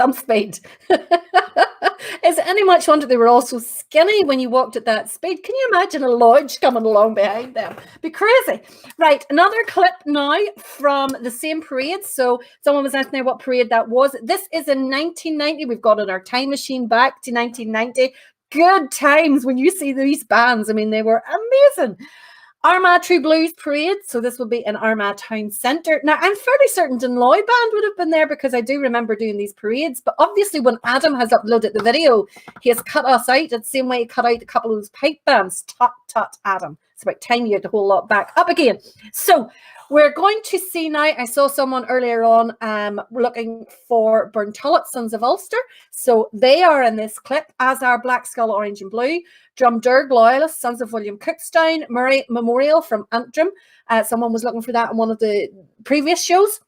some speed. Is it any much wonder they were all so skinny when you walked at that speed? Can you imagine a lodge coming along behind them? Be crazy. Right, another clip now from the same parade. So someone was asking me what parade that was. This is in 1990. We've got in our time machine back to 1990. Good times when you see these bands. I mean, they were amazing. Armagh True Blues Parade. So this will be in Armagh Town Centre. Now, I'm fairly certain Dunloy Band would have been there because I do remember doing these parades. But obviously, when Adam has uploaded the video, he has cut us out the same way he cut out a couple of those pipe bands. Tut, tut, Adam. It's about time you had the whole lot back up again. So we're going to see now, I saw someone earlier on looking for Burntullet, Sons of Ulster. So they are in this clip, as are Black Skull, Orange and Blue, Drumderg Loyalists, Sons of William Cookstown, Murray Memorial from Antrim. Someone was looking for that in one of the previous shows.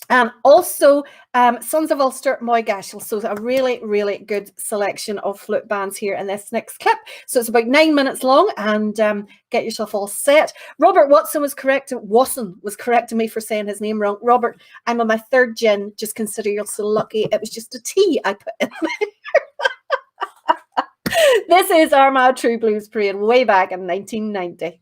And also Sons of Ulster, Moygashill. So a really, really good selection of flute bands here in this next clip. So it's about 9 minutes long, and get yourself all set. Robert Watson was correcting me for saying his name wrong. Robert, I'm on my third gin. Just consider you're so lucky. It was just a tea I put in there. This is Armagh True Blues Parade way back in 1990.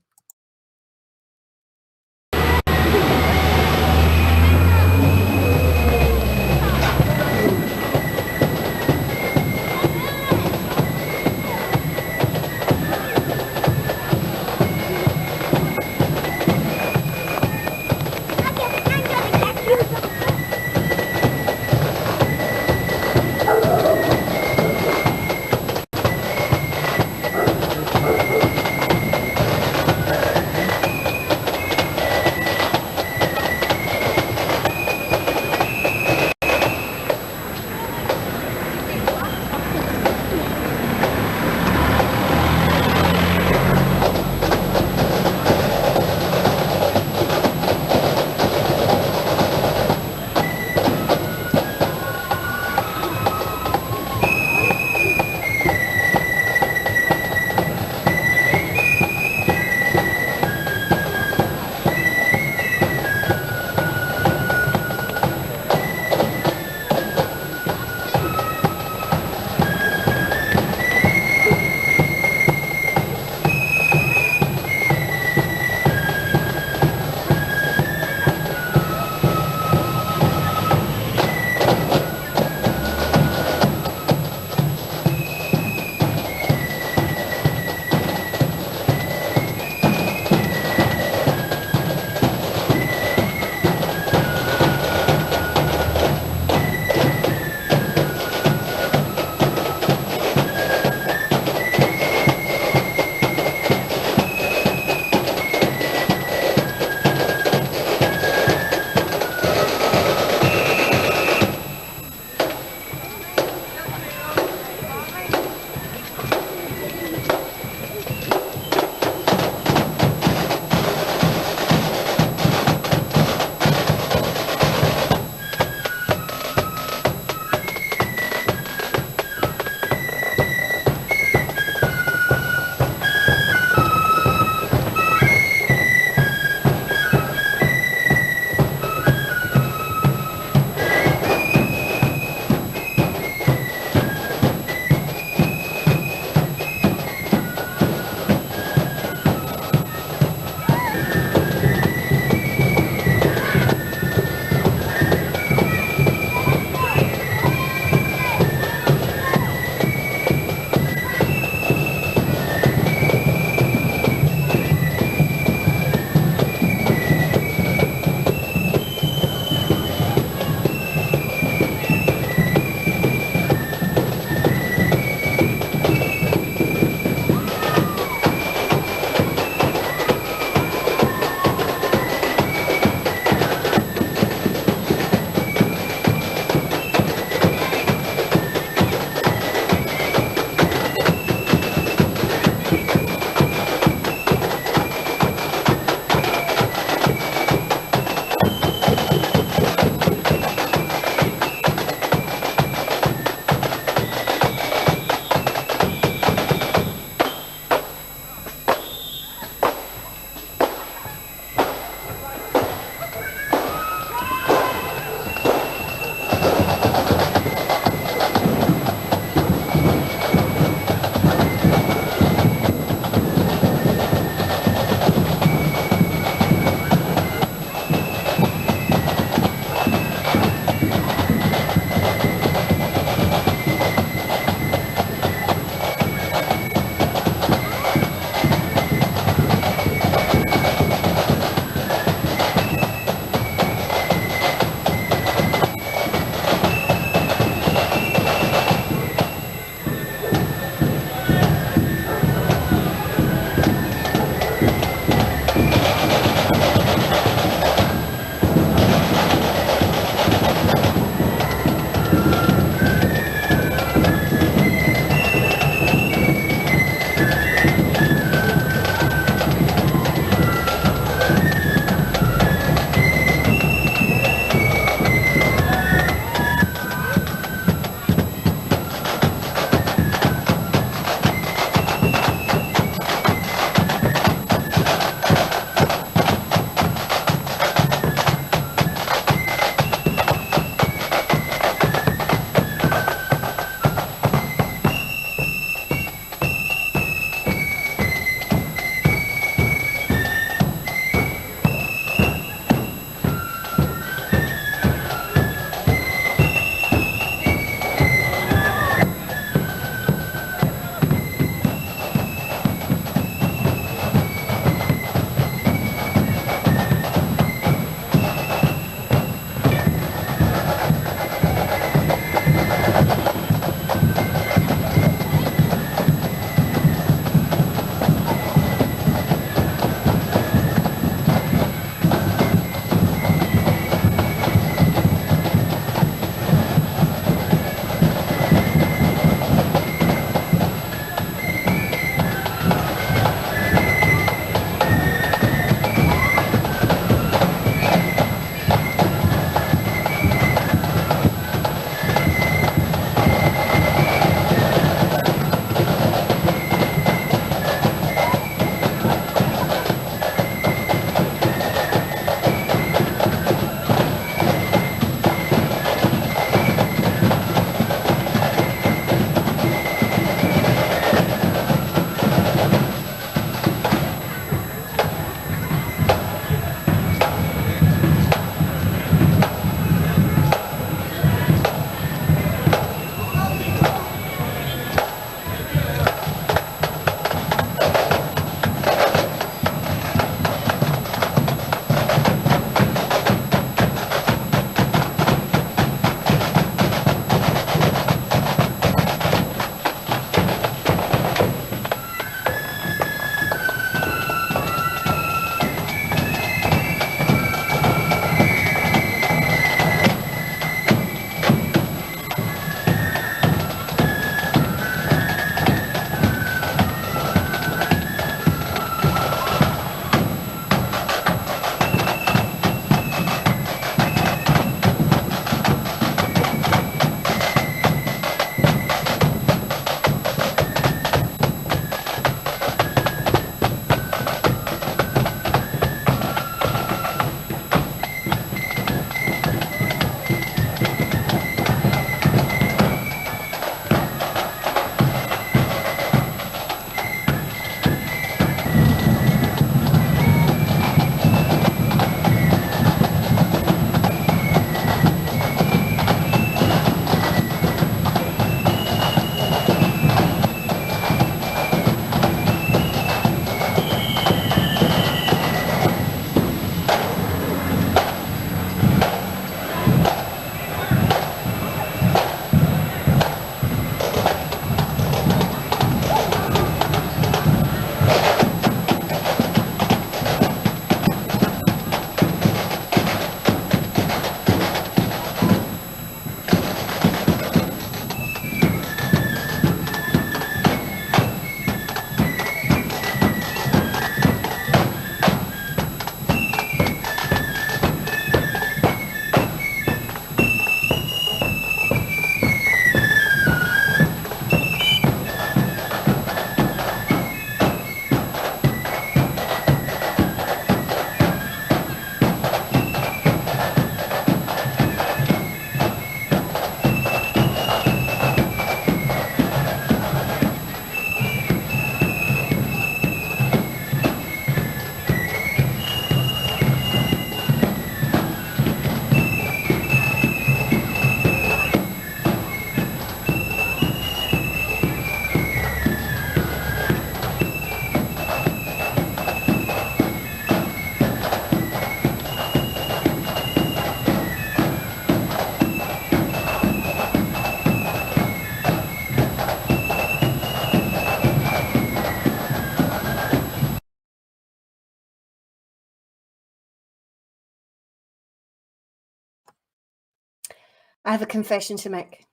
I have a confession to make.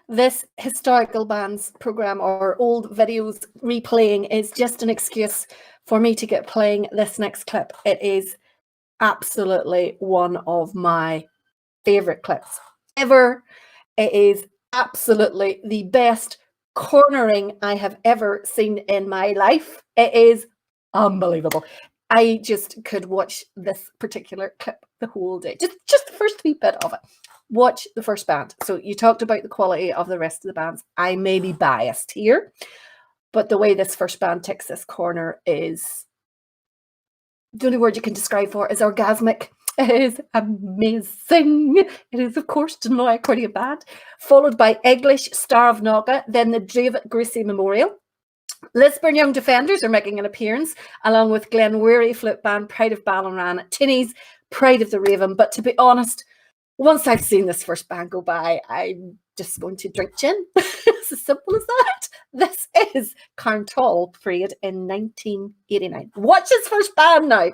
This historical bands program or old videos replaying is just an excuse for me to get playing this next clip. It is absolutely one of my favorite clips ever. It is absolutely the best cornering I have ever seen in my life. It is unbelievable. I just could watch this particular clip the whole day. Just the first wee bit of it. Watch the first band. So you talked about the quality of the rest of the bands. I may be biased here, but the way this first band takes this corner is, the only word you can describe for is orgasmic. It is amazing. It is, of course, Dunloy Accordion Band, followed by English Star of Naga, then the David Greasy Memorial. Lisburn Young Defenders are making an appearance, along with Glen Weary Flute Band, Pride of Ballinran, Tinny's Pride of the Raven. But to be honest, once I've seen this first band go by, I'm just going to drink gin. It's as simple as that. This is Carntall Parade in 1989. Watch his first band now.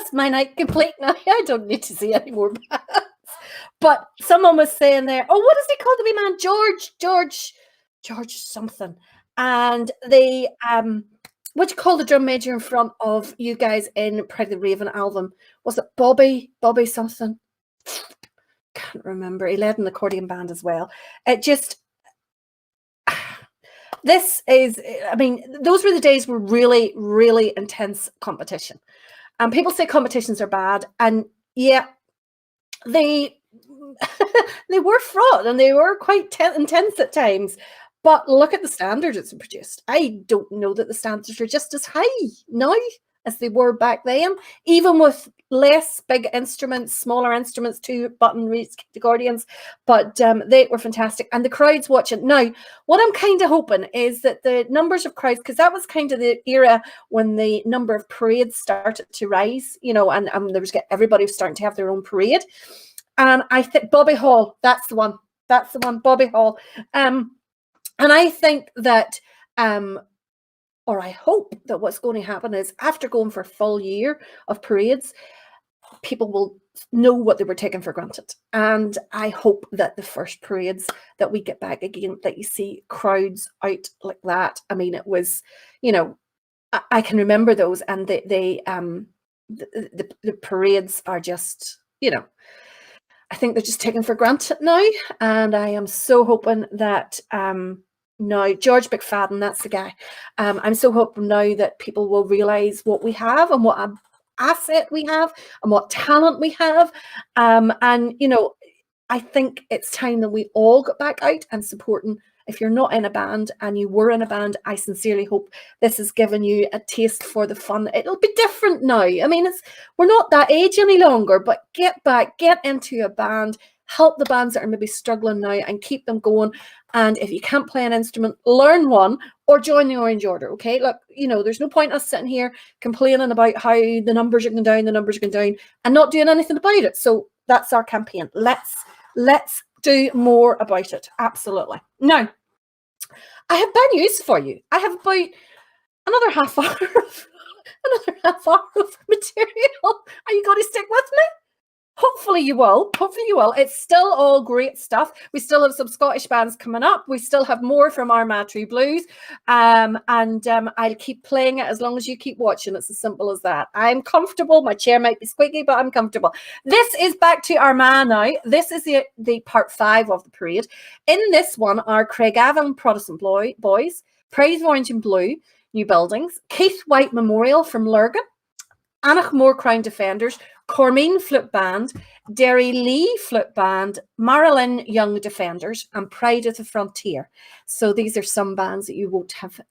that's my night complete now. I don't need to see any more bands. But someone was saying there, oh, what is he called, the wee man? George something. And they what do you call the drum major in front of you guys in Pray the Raven album? Was it Bobby something? Can't remember. He led an accordion band as well. It just, this is, I mean, those were the days were really, really intense competition. And people say competitions are bad. And yeah, they were fraught and they were quite intense at times. But look at the standards it's produced. I don't know that the standards are just as high now as they were back then, even with less big instruments, smaller instruments, 2-button accordions, but they were fantastic. And the crowds watching. Now, what I'm kind of hoping is that the numbers of crowds, because that was kind of the era when the number of parades started to rise, you know, and there was everybody was starting to have their own parade. And I think Bobby Hall, that's the one, Bobby Hall. And I think that, or I hope that what's going to happen is after going for a full year of parades, people will know what they were taking for granted. And I hope that the first parades that we get back again, that you see crowds out like that. I mean, it was, you know, I can remember those, and the parades are just, you know, I think they're just taken for granted now. And I am so hoping that now George McFadden, that's the guy. I'm so hoping now that people will realize what we have and what asset we have and what talent we have. And, you know, I think it's time that we all got back out and supporting. If you're not in a band and you were in a band, I sincerely hope this has given you a taste for the fun. It'll be different now. I mean, we're not that age any longer, but get back, get into a band, help the bands that are maybe struggling now and keep them going. And if you can't play an instrument, learn one or join the Orange Order, okay? Look, you know, there's no point us sitting here complaining about how the numbers are going down, and not doing anything about it. So that's our campaign. Let's do more about it. Absolutely. Now, I have bad news for you. I have about another half hour of material. Are you going to stick with me? Hopefully you will. It's still all great stuff. We still have some Scottish bands coming up. We still have more from Armagh Tree Blues. And I'll keep playing it as long as you keep watching. It's as simple as that. I'm comfortable. My chair might be squeaky, but I'm comfortable. This is back to Armagh now. This is the part 5 of the parade. In this one are Craigavon Protestant Boys, Praise of Orange and Blue, New Buildings, Keith White Memorial from Lurgan, Annachmore Crown Defenders, Cormean Flute Band, Derry Lee Flute Band, Marilyn Young Defenders, and Pride of the Frontier. So these are some bands that you won't have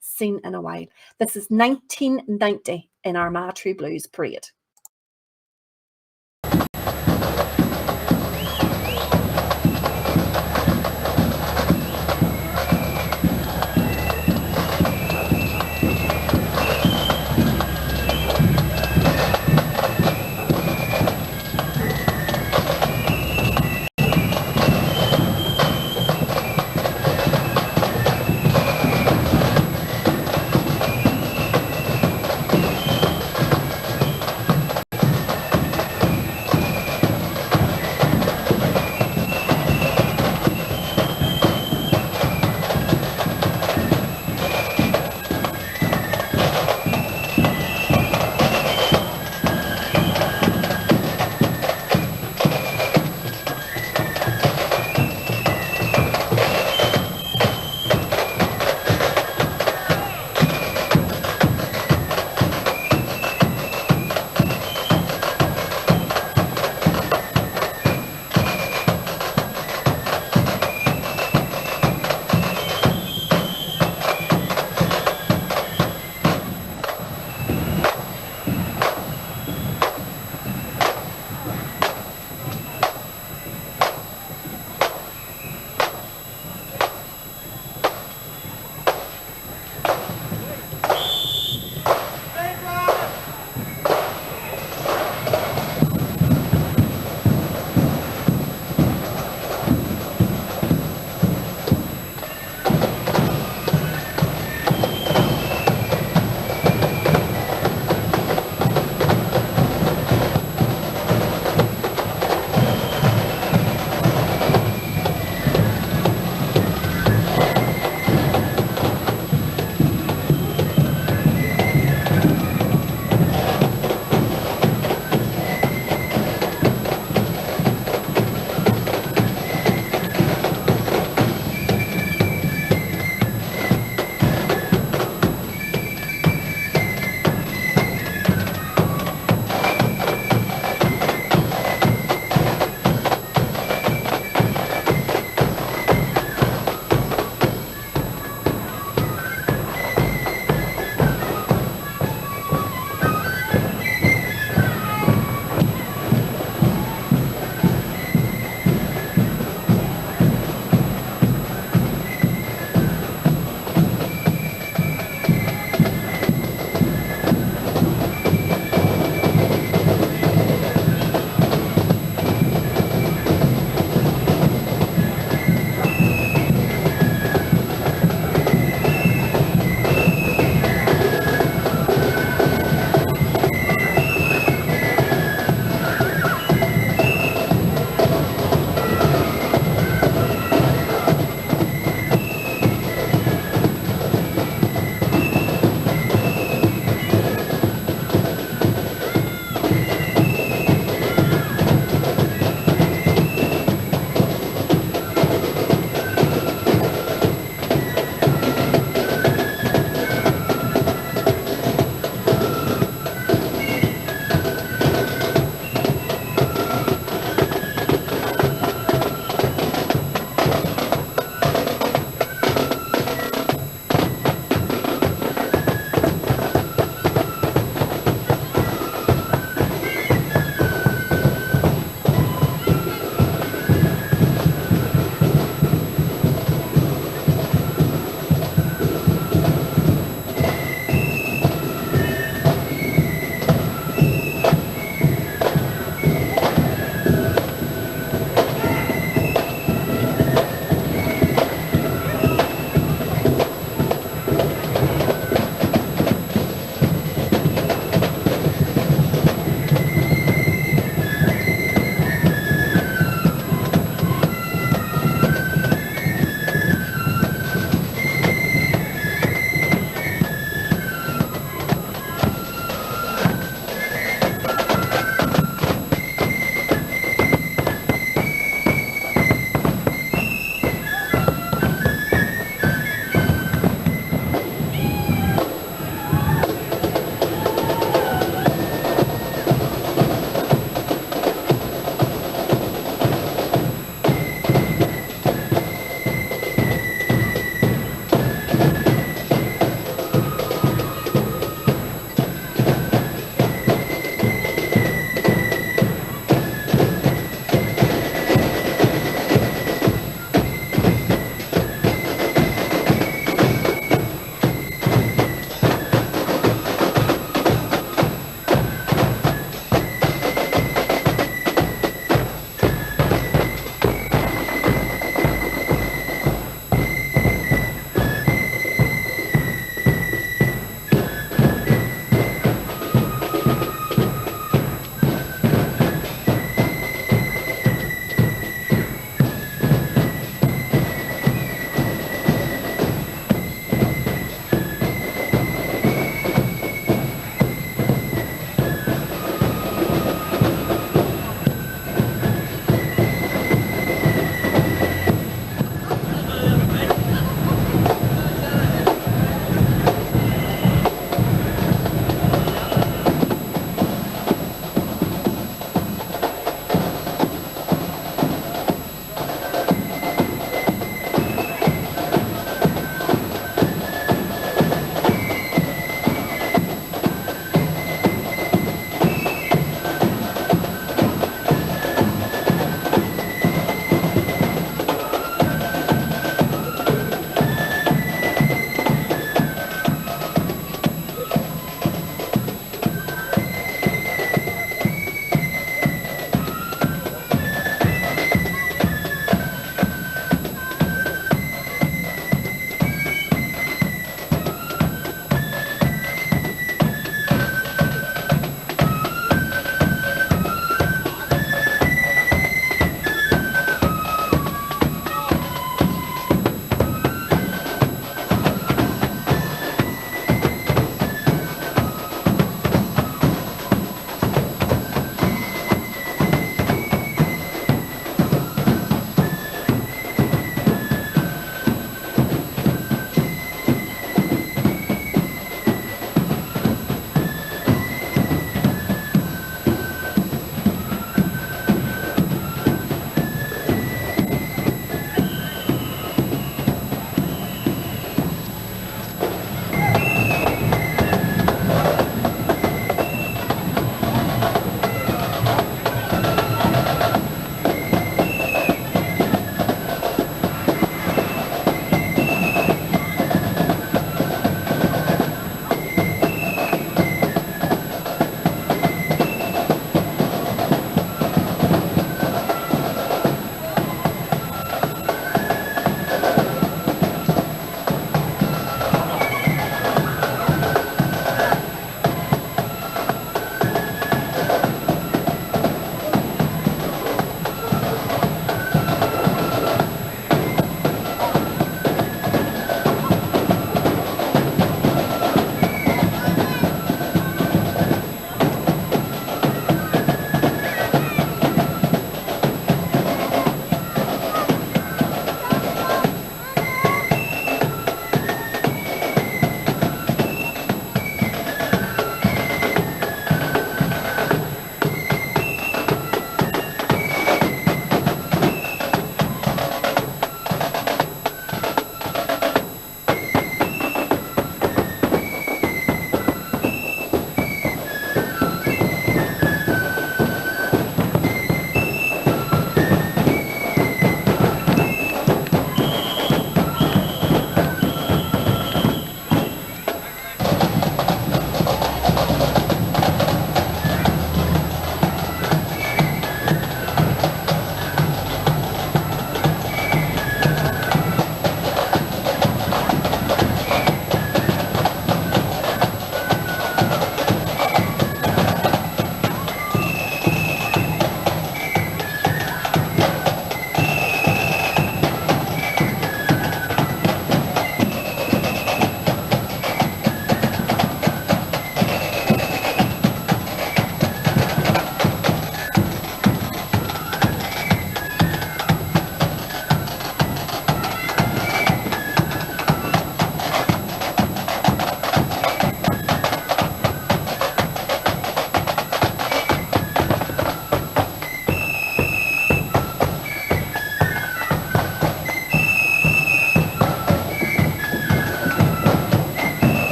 seen in a while. This is 1990 in Armagh Tree Blues Parade.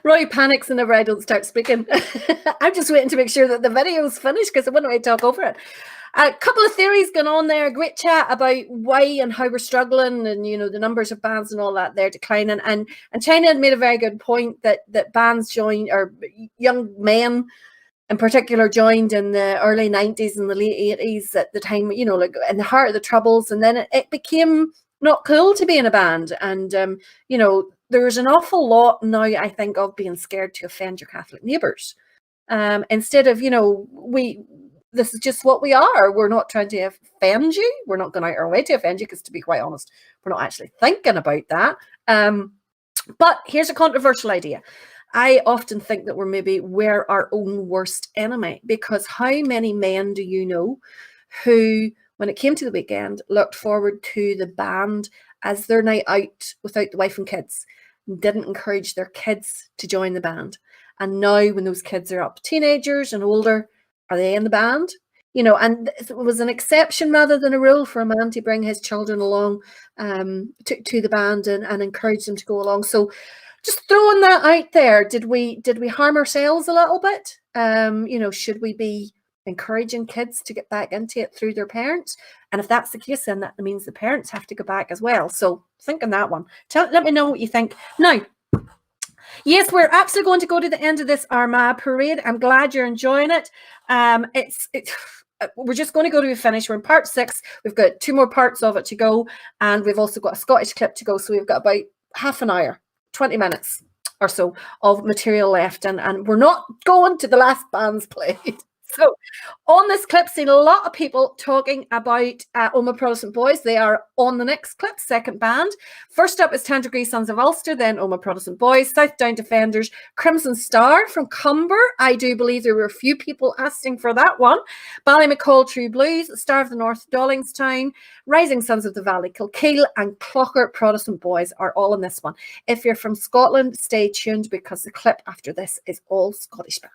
Roy panics whenever I don't start speaking. I'm just waiting to make sure that the video's finished because I wouldn't want to talk over it. A couple of theories going on there. Great chat about why and how we're struggling, and the numbers of bands and all that they're declining. And China had made a very good point that bands join, or young men in particular, joined in the early 90s and the late 80s at the time, like in the heart of the Troubles, and then it became not cool to be in a band. And there's an awful lot now, I think, of being scared to offend your Catholic neighbours. Instead of, this is just what we are. We're not trying to offend you. We're not going out our way to offend you, because to be quite honest, we're not actually thinking about that. But here's a controversial idea. I often think that we're our own worst enemy, because how many men do you know who, when it came to the weekend, looked forward to the band as their night out without the wife and kids, and didn't encourage their kids to join the band? And now when those kids are up, teenagers and older, are they in the band? And it was an exception rather than a rule for a man to bring his children along to the band and encourage them to go along. So just throwing that out there, did we harm ourselves a little bit? Should we be encouraging kids to get back into it through their parents? And if that's the case, then that means the parents have to go back as well. So think on that one. Let me know what you think. Now, yes, we're absolutely going to go to the end of this Armagh parade. I'm glad you're enjoying it. We're just going to go to a finish. We're in part 6. We've got 2 more parts of it to go, and we've also got a Scottish clip to go. So we've got about half an hour, 20 minutes or so of material left, and we're not going to the last bands played. So on this clip, seen a lot of people talking about Omagh Protestant Boys. They are on the next clip, second band. First up is Tandragee Sons of Ulster, then Omagh Protestant Boys, South Down Defenders, Crimson Star from Cumber. I do believe there were a few people asking for that one. Ballymacall True Blues, Star of the North Dollingstown, Rising Sons of the Valley Kilkeel, and Clocker Protestant Boys are all in this one. If you're from Scotland, stay tuned, because the clip after this is all Scottish bands.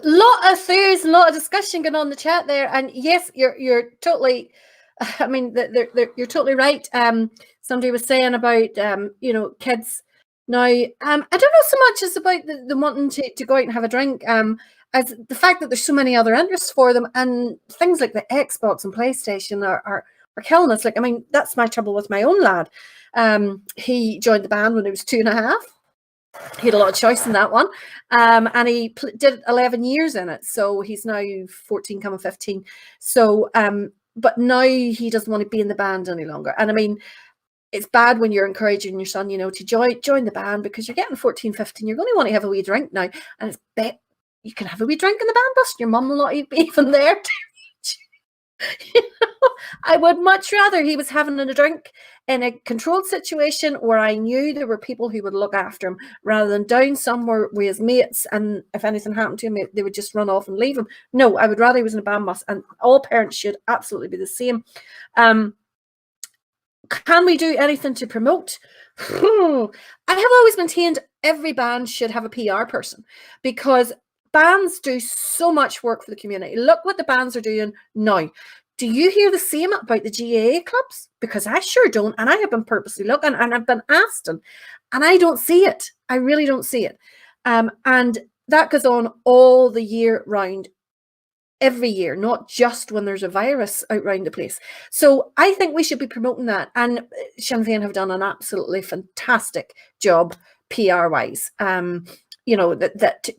there's a lot of discussion going on in the chat there, and yes, you're totally. I mean, you're totally right. Somebody was saying about kids now. I don't know so much as about the wanting to go out and have a drink. As the fact that there's so many other interests for them, and things like the Xbox and PlayStation are killing us. Like, I mean, that's my trouble with my own lad. He joined the band when he was 2.5. He had a lot of choice in that one, and he did 11 years in it. So he's now 14, coming 15. So, but now he doesn't want to be in the band any longer. And I mean, it's bad when you're encouraging your son, to join the band, because you're getting 14, 15. You're going to want to have a wee drink now, and it's bet you can have a wee drink in the band bus. Your mum will not be even there. I would much rather he was having a drink in a controlled situation where I knew there were people who would look after him, rather than down somewhere with his mates, and if anything happened to him, they would just run off and leave him. No, I would rather he was in a band bus, and all parents should absolutely be the same. Can we do anything to promote? I have always maintained every band should have a PR person, because bands do so much work for the community. Look what the bands are doing now. Do you hear the same about the GAA clubs? Because I sure don't, and I have been purposely looking, and I've been asking, and I don't see it. I really don't see it. And that goes on all the year round, every year, not just when there's a virus out around the place. So I think we should be promoting that, and Sinn Féin have done an absolutely fantastic job PR-wise. That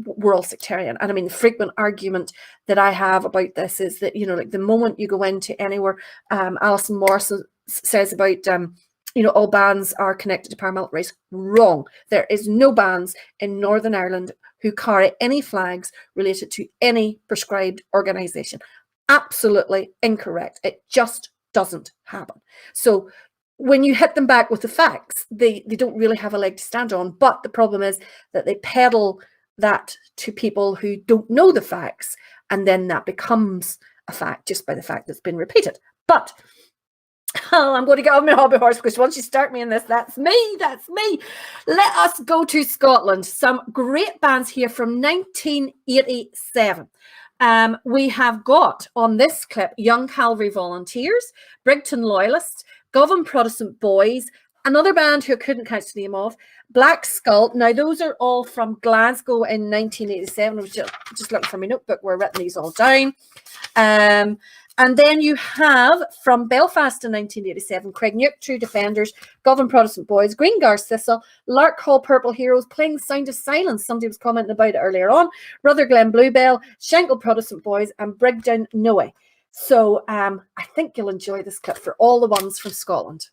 we're all sectarian. And I mean, the frequent argument that I have about this is that, like the moment you go into anywhere, Alison Morrison says about, all bands are connected to paramilitaries. Wrong. There is no bands in Northern Ireland who carry any flags related to any prescribed organisation. Absolutely incorrect. It just doesn't happen. So when you hit them back with the facts, they don't really have a leg to stand on. But the problem is that they peddle that to people who don't know the facts, and then that becomes a fact just by the fact that it's been repeated. But I'm going to get on my hobby horse, because once you start me in this, that's me. Let us go to Scotland. Some great bands here from 1987. We have got on this clip Young Calvary Volunteers, Brigton Loyalists, Govan Protestant Boys, another band who I couldn't catch the name of, Black Skull. Now, those are all from Glasgow in 1987. I was just looking for my notebook where I've written these all down. And then you have from Belfast in 1987, Craigneuk True Defenders, Govan Protestant Boys, Greengarth Thistle, Larkhall Purple Heroes, Playing the Sound of Silence. Somebody was commenting about it earlier on. Rutherglen Bluebell, Shankill Protestant Boys, and Brigdown Noe. So I think you'll enjoy this clip for all the ones from Scotland.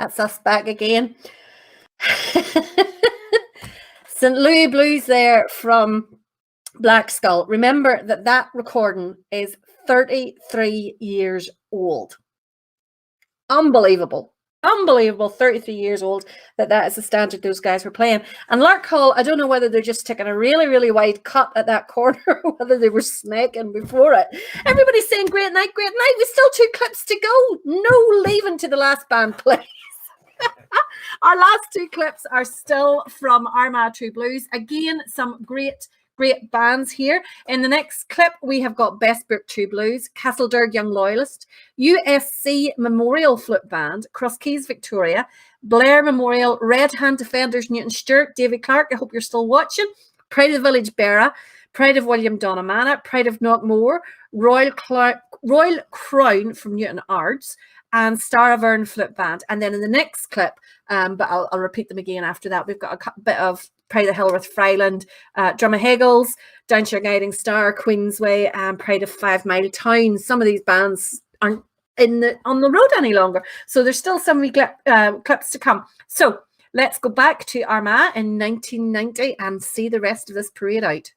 That's us back again. St. Louis Blues there from Black Skull. Remember that recording is 33 years old. Unbelievable. 33 years old that is the standard those guys were playing. And Lark Hall, I don't know whether they're just taking a really, really wide cut at that corner or whether they were snaking before it. Everybody's saying great night, great night. We've still 2 clips to go. No leaving to the last band plays. Our last 2 clips are still from Armagh True Blues. Again, some great bands here. In the next clip, we have got Bestbrook True Blues, Castledirg Young Loyalist, USC Memorial Flute Band, Crosskeys Victoria, Blair Memorial, Red Hand Defenders Newton Stewart, David Clark, I hope you're still watching, Pride of the Village Berra, Pride of William Donnamana, Pride of Knockmore, Royal Crown from Newton Ards, and Star of Earn Flute Band. And then in the next clip, but I'll repeat them again after that, we've got a bit of Pride of Hillworth Fryland, Drumahegels, Downshire Guiding Star, Queensway, and Pride of 5 Mile Town. Some of these bands aren't on the road any longer, so there's still some clips to come. So let's go back to Armagh in 1990 and see the rest of this parade out.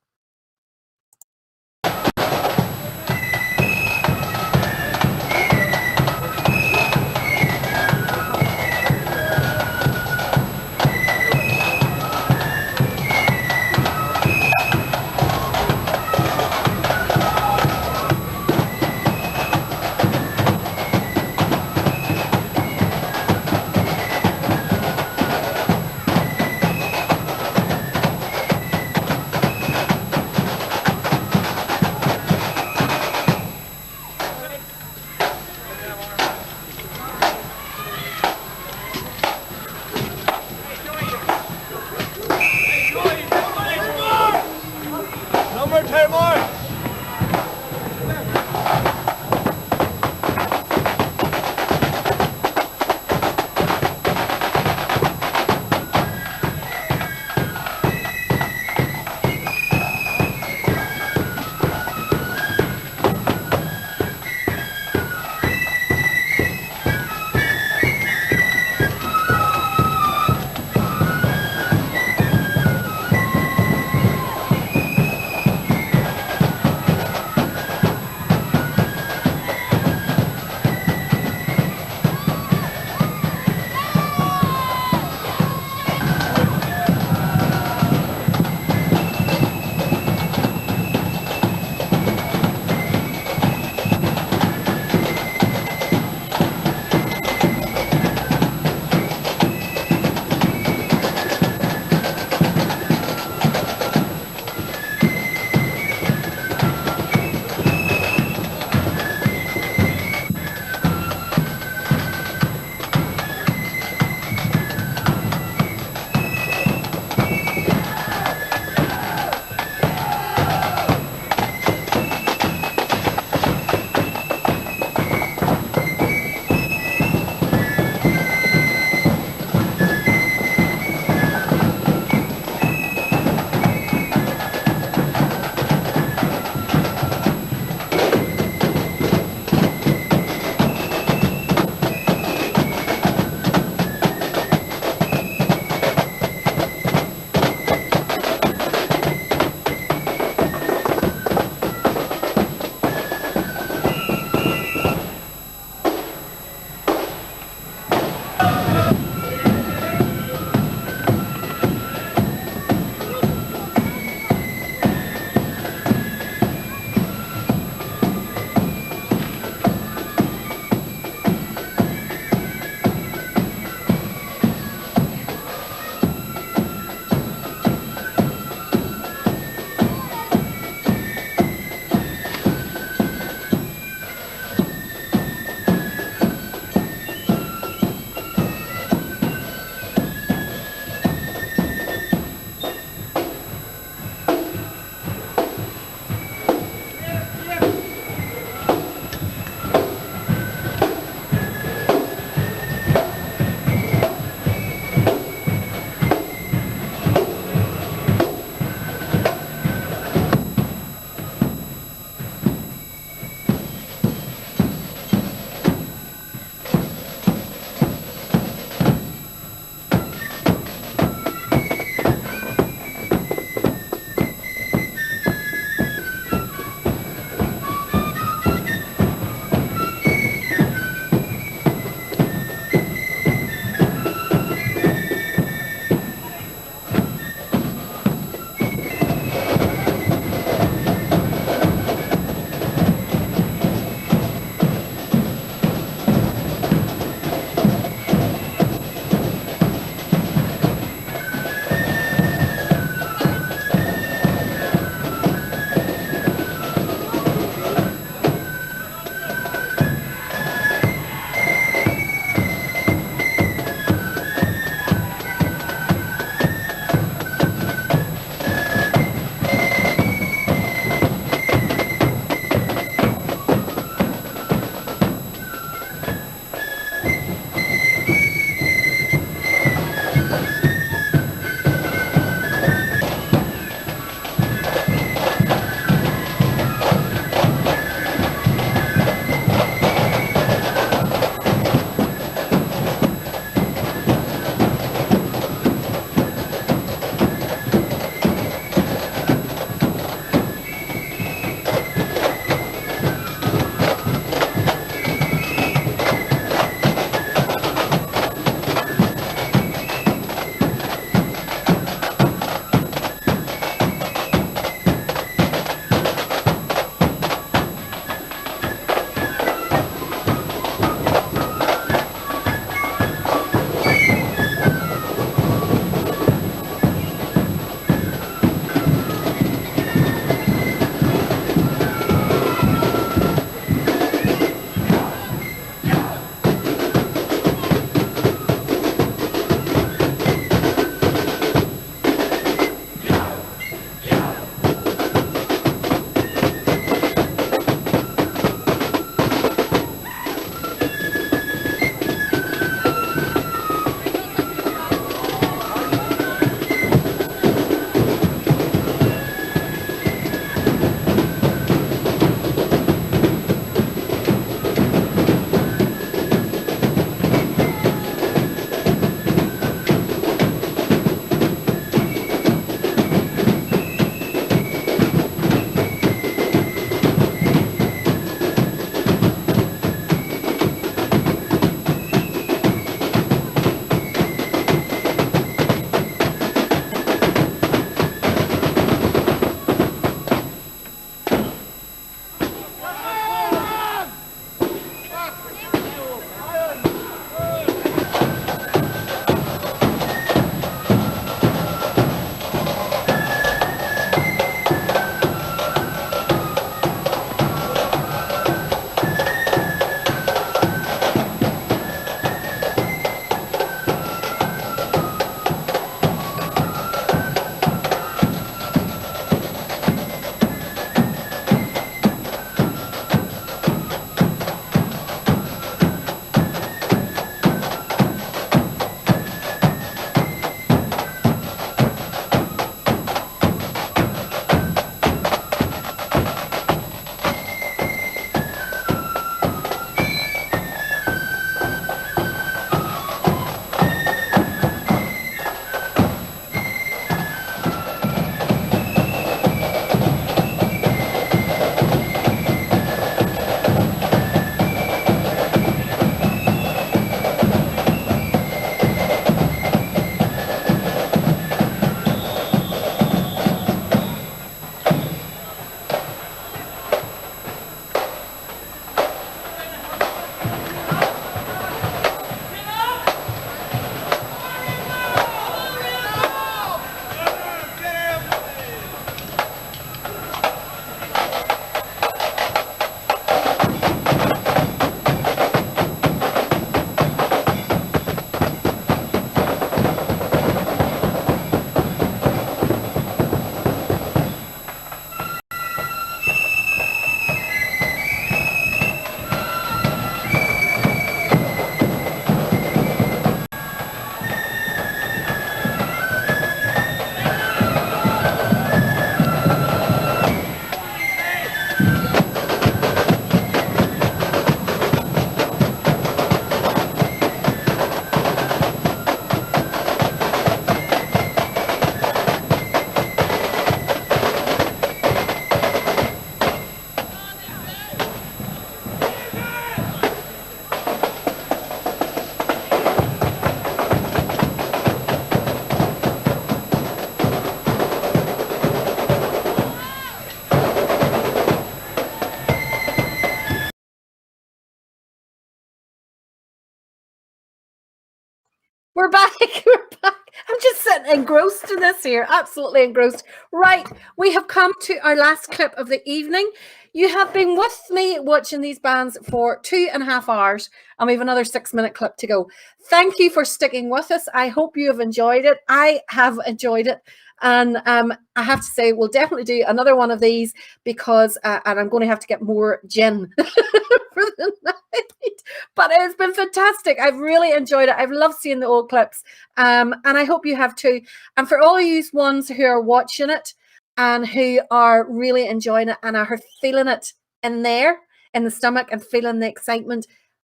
engrossed in this here, absolutely engrossed. Right, we have come to our last clip of the evening. You have been with me watching these bands for 2.5 hours, and we have another 6-minute clip to go. Thank you for sticking with us. I hope you have enjoyed it. I have enjoyed it. And I have to say, we'll definitely do another one of these because, and I'm going to have to get more gin for the night. But it's been fantastic. I've really enjoyed it. I've loved seeing the old clips. And I hope you have too. And for all of you ones who are watching it and who are really enjoying it and are feeling it in there, in the stomach, and feeling the excitement,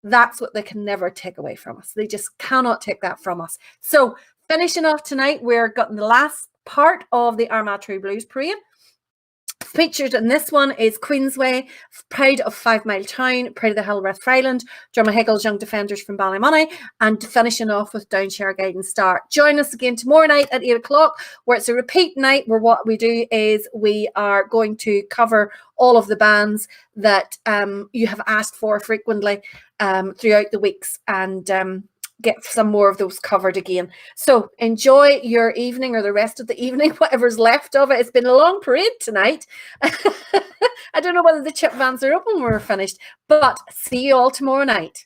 that's what they can never take away from us. They just cannot take that from us. So finishing off tonight, we're getting the last part of the Armagh True Blues Parade. Featured in this one is Queensway, Pride of 5 Mile Town, Pride of the Hillrath Fryland, Drumaheggel's Young Defenders from Ballymoney, and finishing off with Downshire Guiding Star. Join us again tomorrow night at 8 o'clock, where it's a repeat night, where what we do is we are going to cover all of the bands that you have asked for frequently throughout the weeks, and get some more of those covered again. So enjoy your evening, or the rest of the evening, whatever's left of it. It's been a long parade tonight. I don't know whether the chip vans are open when we're finished, but see you all tomorrow night.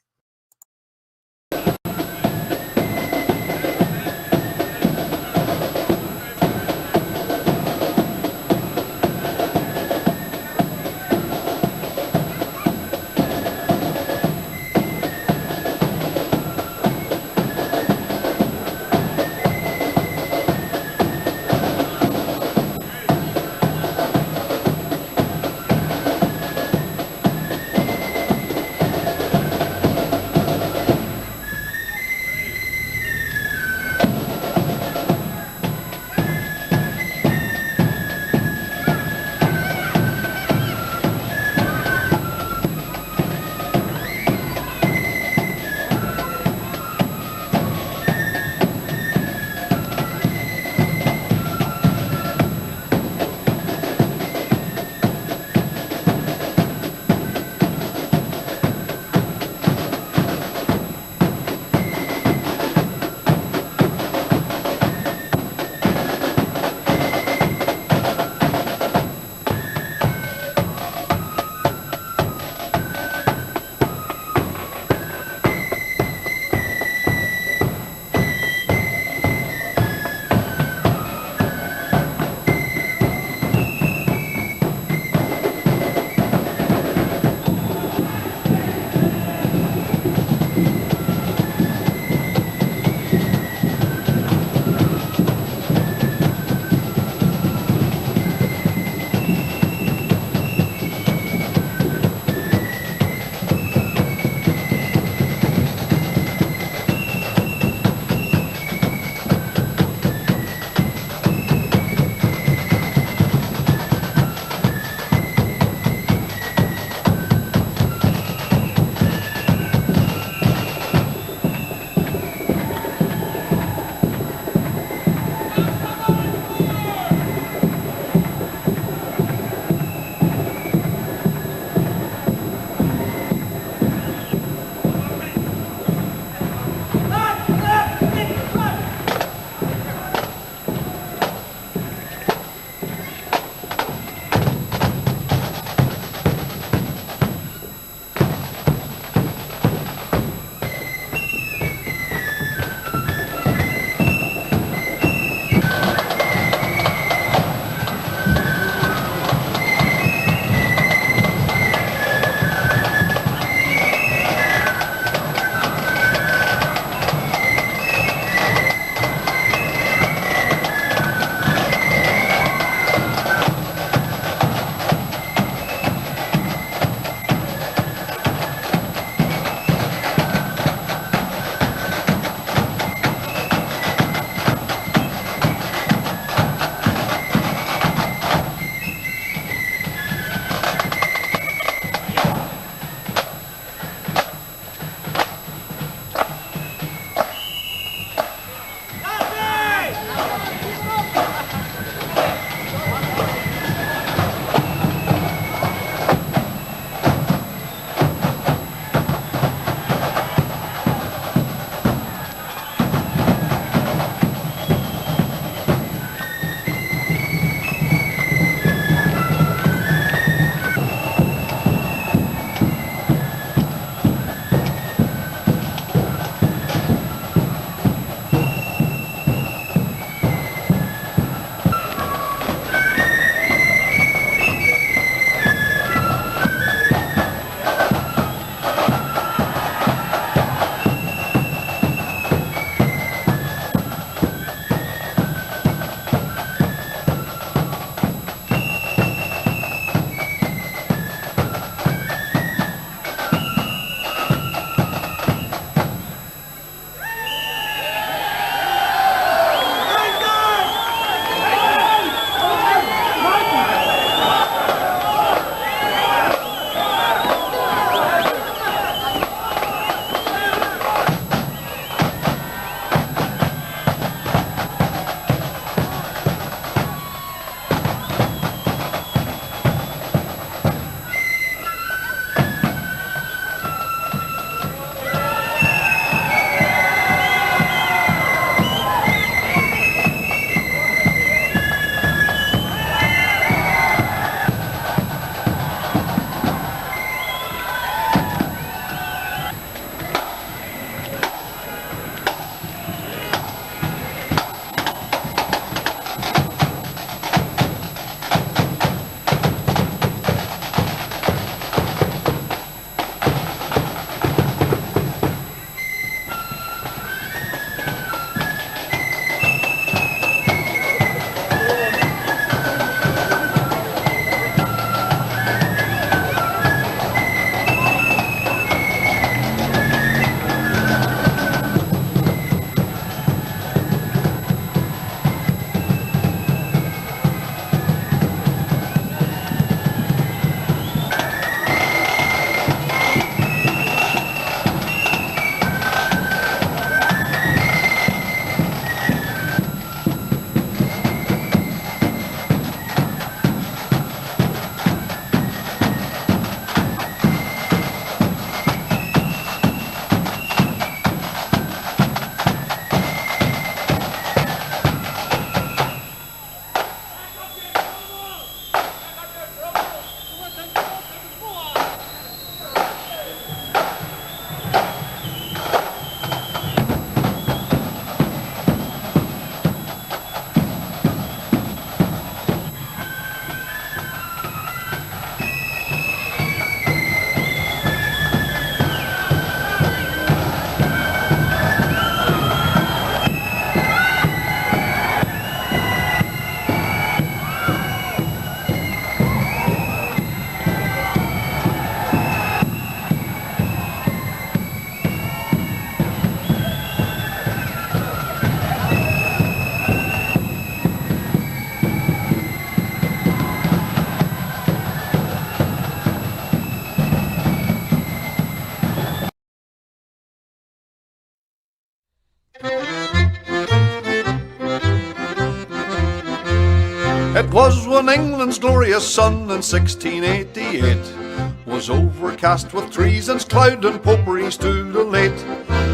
It was when England's glorious sun in 1688 was overcast with treason's cloud and popery stood elate,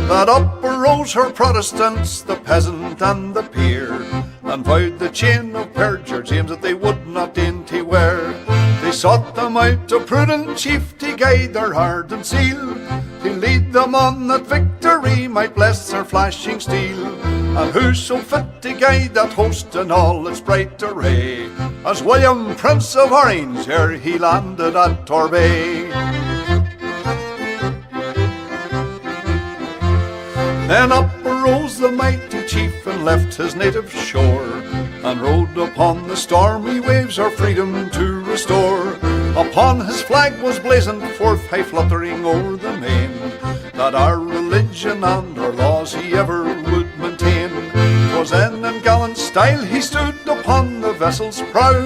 that up arose her Protestants, the peasant and the peer, and vowed the chain of perjure James that they would not dainty wear. They sought them out a prudent chief to guide their heart and seal, to lead them on that victory might bless their flashing steel. And who so fit to guide that host in all its bright array as William, Prince of Orange, ere he landed at Torbay? Then up arose the mighty chief and left his native shore, and rode upon the stormy waves our freedom to restore. Upon his flag was blazoned forth, high fluttering o'er the main, that our religion and our laws he ever would maintain. 'Twas then in gallant style he stood upon the vessel's prow,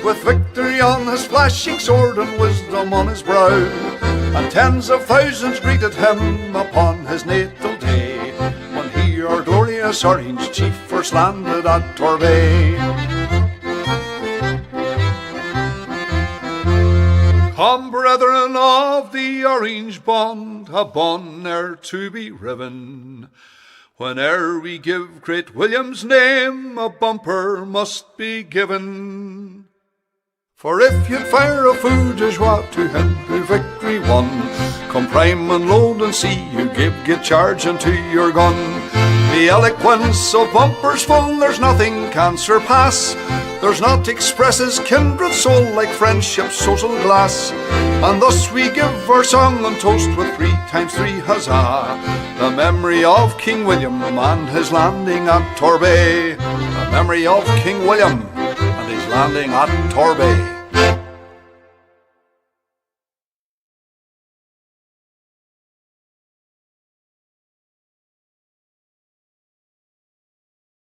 with victory on his flashing sword and wisdom on his brow. And tens of thousands greeted him upon his natal day, when he, our glorious Orange chief, first landed at Torbay. Come, brethren of the Orange bond, a bond ne'er to be riven. Whene'er we give great William's name, a bumper must be given. For if you'd fire a feu de joie to him who victory won, come prime and load and see you get charge into your gun. The eloquence of bumpers full there's nothing can surpass. There's not expresses kindred soul like friendship's social glass. And thus we give our song and toast with 3 times 3 huzzah, the memory of King William and his landing at Torbay. The memory of King William and his landing at Torbay.